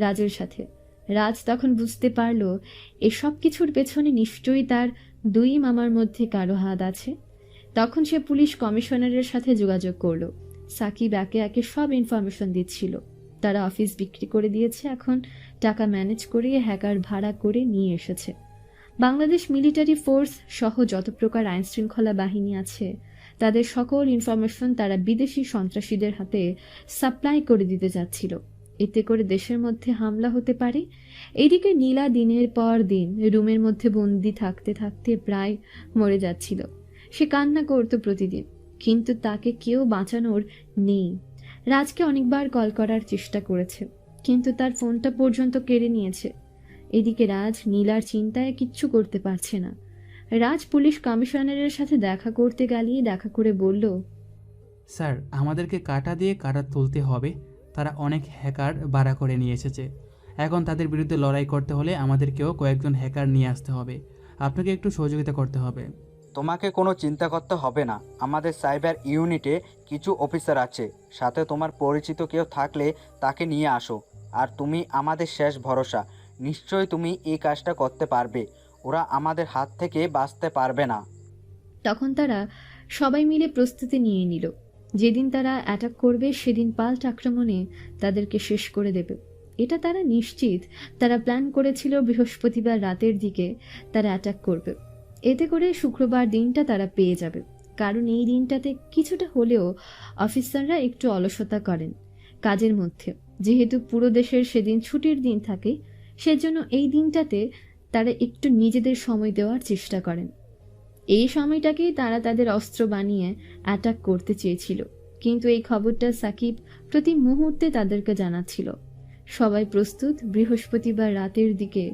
Speaker 3: রাজের সাথে। রাজ তখন বুঝতে পারল এসব কিছুর পেছনে নিশ্চয়ই তার 2 মামার মধ্যে কারো হাত আছে। তখন সে পুলিশ কমিশনারের সাথে যোগাযোগ করলো। সাকিব একে একে সব ইনফরমেশন দিচ্ছিল। তারা অফিস বিক্রি করে দিয়েছে, এখন টাকা ম্যানেজ করে হ্যাকার ভাড়া করে নিয়ে এসেছে। বাংলাদেশ মিলিটারি ফোর্স সহ যত প্রকার আইনশৃঙ্খলা বাহিনী আছে তাদের সকল ইনফরমেশন তারা বিদেশি সন্ত্রাসীদের হাতে সাপ্লাই করে দিতে যাচ্ছিল। এতে করে দেশের মধ্যে হামলা হতে পারে। এদিকে নীলা দিনের পর দিন রুমের মধ্যে বন্দি থাকতে থাকতে প্রায় মরে যাচ্ছিল। সে কান্না করত প্রতিদিন, কিন্তু তাকে কেউ বাঁচানোর নেই। রাজকে অনেকবার কল করার চেষ্টা করেছে, কিন্তু তার ফোনটা পর্যন্ত কেড়ে নিয়েছে। এদিকে রাজ নীলার চিন্তায় কিচ্ছু করতে পারছে না। রাজ পুলিশ কমিশনারের সাথে দেখা করতে গেলেই দেখা করে বলল,
Speaker 6: স্যার, আমাদেরকে কাঁটা দিয়ে কাঁটা তুলতে হবে। তারা অনেক হ্যাকার ভাড়া করে নিয়ে এসেছে। এখন তাদের বিরুদ্ধে লড়াই করতে হলে আমাদেরকেও কয়েকজন হ্যাকার নিয়ে আসতে হবে। আপনাকে একটু সহযোগিতা করতে হবে।
Speaker 8: তোমাকে কোনো চিন্তা করতে হবে না, আমাদের সাইবার ইউনিটে কিছু অফিসার আছে, সাথে তোমার পরিচিত কেউ থাকলে তাকে নিয়ে আসো। আর তুমি আমাদের শেষ ভরসা, নিশ্চয়ই তুমি এই কাজটা করতে পারবে। ওরা আমাদের হাত থেকে বাঁচতে পারবে না।
Speaker 3: তখন তারা সবাই মিলে প্রস্তুতি নিয়ে নিল। যেদিন তারা অ্যাটাক করবে সেদিন পাল্টা আক্রমণে তাদেরকে শেষ করে দেবে, এটা তারা নিশ্চিত। তারা প্ল্যান করেছিল বৃহস্পতিবার রাতের দিকে তারা অ্যাটাক করবে। এতে করে শুক্রবার দিনটা তারা পেয়ে যাবে, কারণ এই দিনটাতে কিছুটা হলেও অফিসাররা একটু অলসতা করেন কাজের মধ্যে। যেহেতু পুরো দেশের সেদিন ছুটির দিন থাকে, সেজন্য এই দিনটাতে তারা একটু নিজেদের সময় দেওয়ার চেষ্টা করেন। এই সময়টাকেই তারা তাদের অস্ত্র বানিয়ে অ্যাটাক করতে চেয়েছিল, কিন্তু এই খবরটা সাকিব প্রতি মুহূর্তে তাদেরকে জানাচ্ছিল। সবাই প্রস্তুত। বৃহস্পতিবার রাতের দিকে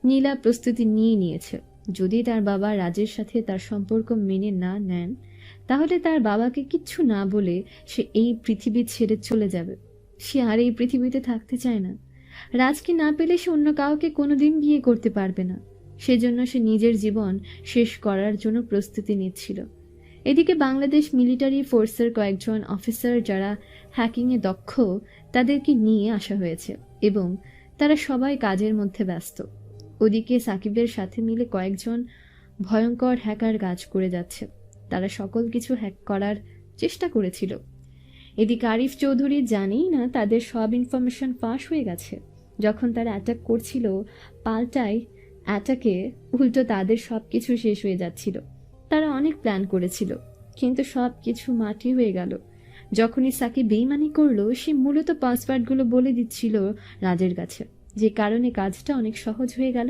Speaker 3: নীলা প্রস্তুতি নিয়ে নিয়েছে। যদি তার বাবা রাজের সাথে তার সম্পর্ক মেনে না নেন, তাহলে তার বাবাকে কিচ্ছু না বলে সে এই পৃথিবী ছেড়ে চলে যাবে। সে আর এই পৃথিবীতে থাকতে চায় না। রাজকে না পেলে সে অন্য কাউকে কোনোদিন বিয়ে করতে পারবে না। সেজন্য সে নিজের জীবন শেষ করার জন্য প্রস্তুতি নিচ্ছিল। এদিকে বাংলাদেশ মিলিটারি ফোর্সের কয়েকজন অফিসার যারা হ্যাকিংয়ে দক্ষ, তাদেরকে নিয়ে আসা হয়েছে এবং তারা সবাই কাজের মধ্যে ব্যস্ত। ওদিকে সাকিবের সাথে মিলে কয়েকজন ভয়ঙ্কর হ্যাকার কাজ করে যাচ্ছে। তারা সকল কিছু হ্যাক করার চেষ্টা করেছিল। এদিকে আরিফ চৌধুরী জানেই না তাদের সব ইনফরমেশন ফাঁস হয়ে গেছে। যখন তারা অ্যাটাক করছিল, পাল্টায় অ্যাটাকে উল্টো তাদের সব কিছু শেষ হয়ে যাচ্ছিল। তারা অনেক প্ল্যান করেছিল, কিন্তু সব কিছু মাটি হয়ে গেল। যখনই সাকিব বেইমানি করলো, সে মূলত পাসওয়ার্ডগুলো বলে দিচ্ছিল রাজের কাছে, যে কারণে কাজটা অনেক সহজ হয়ে গেল।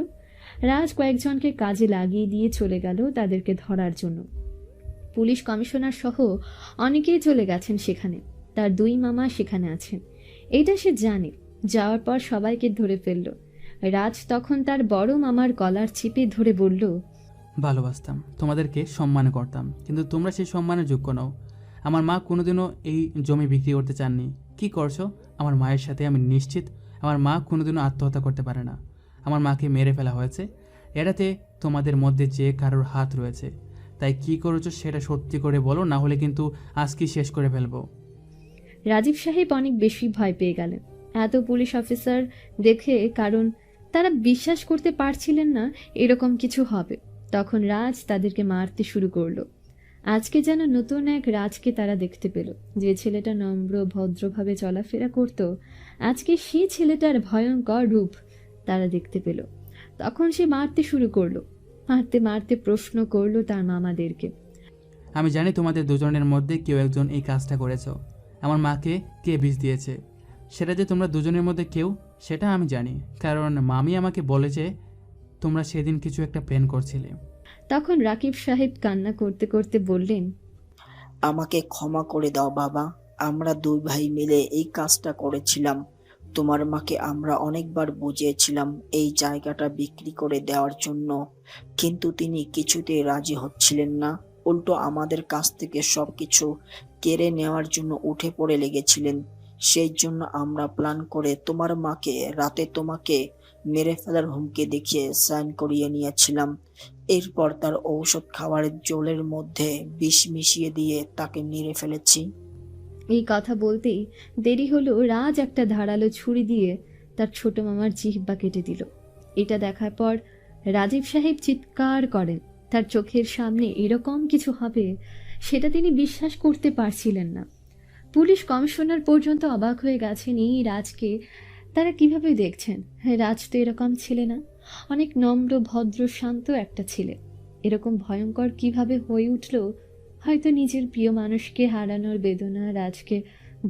Speaker 3: রাজ কয়েকজনকে কাজে লাগিয়ে দিয়ে চলে গেল তাদেরকে ধরার জন্য। পুলিশ কমিশনার সহ অনেকেই চলে গেছেন সেখানে। তার দুই মামা সেখানে আছেন, এটা সে জানে। যাওয়ার পর সবাইকে ধরে ফেলল। রাজ তখন তার বড় মামার গলার চিপে ধরে বলল,
Speaker 6: ভালোবাসতাম, তোমাদেরকে সম্মান করতাম, কিন্তু তোমরা সেই সম্মানের যোগ্য নও। আমার মা কোনোদিনও এই জমি বিক্রি করতে চাননি। কি করছো আমার মায়ের সাথে? আমি নিশ্চিত আমার মা কোনোদিনও আত্মহত্যা করতে পারে না। আমার মাকে মেরে ফেলা হয়েছে। এটাতে তোমাদের মধ্যে যে কারোর হাত রয়েছে। তাই কি করেছো সেটা সত্যি করে বলো, না হলে কিন্তু আজকেই শেষ করে ফেলবো।
Speaker 3: রাজীব সাহেব অনেক বেশি ভয় পেয়ে গেলেন এত পুলিশ অফিসার দেখে, কারণ তারা বিশ্বাস করতে পারছিলেন না এরকম কিছু হবে। তখন রাজ তাদেরকে মারতে শুরু করলো। আজকে যেন নতুন এক রাজকে তারা দেখতে পেল। যে ছেলেটা নম্র ভদ্রভাবে চলাফেরা করত, আজকে সেই ছেলেটার ভয়ঙ্কর রূপ তারা দেখতে পেল। তখন সে মারতে শুরু করলো। মারতে মারতে প্রশ্ন করলো তার মামাদেরকে,
Speaker 6: আমি জানি তোমাদের দুজনের মধ্যে কেউ একজন এই কাজটা করেছো। আমার মাকে কে বিষ দিয়েছে সেটা যে তোমরা দুজনের মধ্যে কেউ, সেটা আমি জানি, কারণ মামি আমাকে বলেছে তোমরা সেদিন কিছু একটা প্ল্যান করছিলে।
Speaker 3: তখন রাকিব সাহেব কান্না করতে করতে বললেন,
Speaker 2: আমাকে ক্ষমা করে দাও বাবা, আমরা দুই ভাই মিলে এই কাজটা করেছিলাম। তোমার মাকে আমরা অনেকবার বুঝিয়েছিলাম এই জায়গাটা বিক্রি করে দেওয়ার জন্য, কিন্তু তিনি কিছুতেই রাজি হচ্ছিলেন না। উল্টো আমাদের কাছ থেকে সবকিছু কেড়ে নেওয়ার জন্য উঠে পড়ে লেগেছিলেন। সেই জন্য আমরা প্ল্যান করে তোমার মাকে রাতে তোমাকে মেরে ফেলার হুমকি দেখিয়ে সাইন করিয়ে নিয়েছিলাম। এরপর তার ঔষধ খাবারের জলের মধ্যে বিষ মিশিয়ে দিয়ে তাকে মেরে ফেলেছি।
Speaker 3: এই কথা বলতেই দেরি হলো, রাজ একটা ধারালো ছুরি দিয়ে তার ছোট মামার জিহ্বা কেটে দিল। এটা দেখার পর রাজীব সাহেব চিৎকার করেন। তার চোখের সামনে এরকম কিছু হবে সেটা তিনি বিশ্বাস করতে পারছিলেন না। পুলিশ কমিশনার পর্যন্ত অবাক হয়ে গেছেন এই রাজকে তারা কিভাবে দেখছেন। রাজ তো এরকম ছেলে না, অনেক নম্র ভদ্র শান্ত একটা ছেলে। এরকম ভয়ঙ্কর কিভাবে হয়ে উঠল? হয়তো নিজের প্রিয় মানুষকে হারানোর বেদনা রাজকে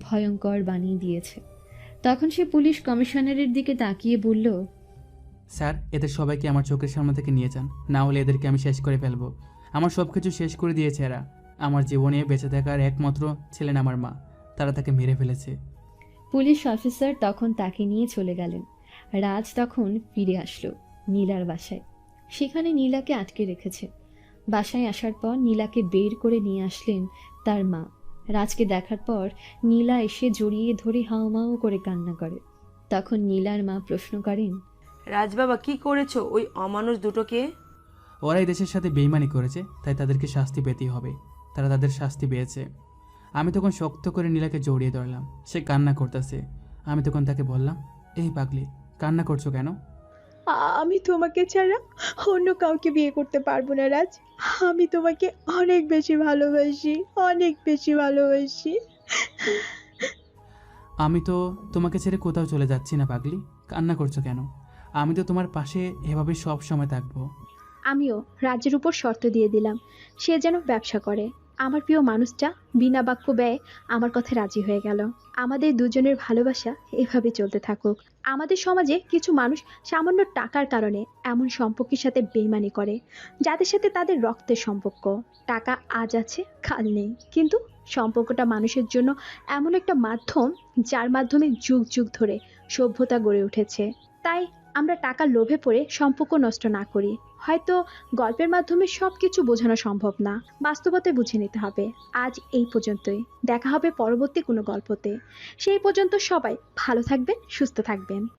Speaker 3: ভয়ঙ্কর বানিয়ে দিয়েছে। তখন সে পুলিশ কমিশনারের দিকে তাকিয়ে বলল,
Speaker 6: স্যার, এদের সবাইকে আমার চোখের সামনে থেকে নিয়ে যান, না হলে এদেরকে আমি শেষ করে ফেলবো। আমার সব কিছু শেষ করে দিয়েছে এরা। আমার জীবনে বেঁচে থাকার একমাত্র ছিলেন আমার মা, তারা তাকে মেরে ফেলেছে।
Speaker 3: পুলিশ অফিসার তখন তাকে নিয়ে চলে গেলেন। রাজ তখন ফিরে আসলো নীলার বাসায়। সেখানে নীলাকে আটকে রেখেছে। বাসায় আসার পর নীলাকে বের করে নিয়ে আসলেন তার মা। রাজকে দেখার পর নীলা এসে জড়িয়ে ধরে হাউমাউ করে কান্না করে। তখন নীলার মা প্রশ্ন করেন,
Speaker 5: রাজ বাবা কি করেছো ওই অমানুষ দুটোকে?
Speaker 6: ওরা এই দেশের সাথে বেইমানি করেছে, তাই তাদেরকে শাস্তি পেতেই হবে। তারা তাদের শাস্তি পেয়েছে। আমি তখন শক্ত করে নীলাকে জড়িয়ে ধরলাম। সে কান্না করতেছে। আমি তখন তাকে বললাম, এই পাগলি, কান্না করছো কেন?
Speaker 4: আমি তোমাকে ছাড়া অন্য কাউকে বিয়ে করতে পারবো না রাজ। আমি তোমাকে অনেক বেশি ভালোবাসি, অনেক বেশি ভালোবাসি।
Speaker 6: আমি তো তোমাকে ছেড়ে কোথাও চলে যাচ্ছি না পাগলি, কান্না করছো কেন? আমি তো তোমার পাশে এভাবে সব সময় থাকবো।
Speaker 4: আমিও রাজের উপর শর্ত দিয়ে দিলাম, সে যেন ব্যবসা করে। আমার প্রিয় মানুষটা বিনা বাক্য ব্যয়ে আমার কথায় রাজি হয়ে গেল। আমাদের দুজনের ভালোবাসা এভাবে চলতে থাকুক। আমাদের সমাজে কিছু মানুষ সামান্য টাকার কারণে এমন সম্পর্কের সাথে বেইমানি করে, যাদের সাথে তাদের রক্তের সম্পর্ক। টাকা আজ আছে, কাল নেই, কিন্তু সম্পর্কটা মানুষের জন্য এমন একটা মাধ্যম যার মাধ্যমে যুগ যুগ ধরে সভ্যতা গড়ে উঠেছে। তাই আমরা টাকার লোভে পড়ে সম্পর্ক নষ্ট না করি। হয়তো গল্পের মাধ্যমে সব কিছু বোঝানো সম্ভব না, বাস্তবতায় বুঝে নিতে হবে। আজ এই পর্যন্তই, দেখা হবে পরবর্তী কোনো গল্পতে। সেই পর্যন্ত সবাই ভালো থাকবেন, সুস্থ থাকবেন।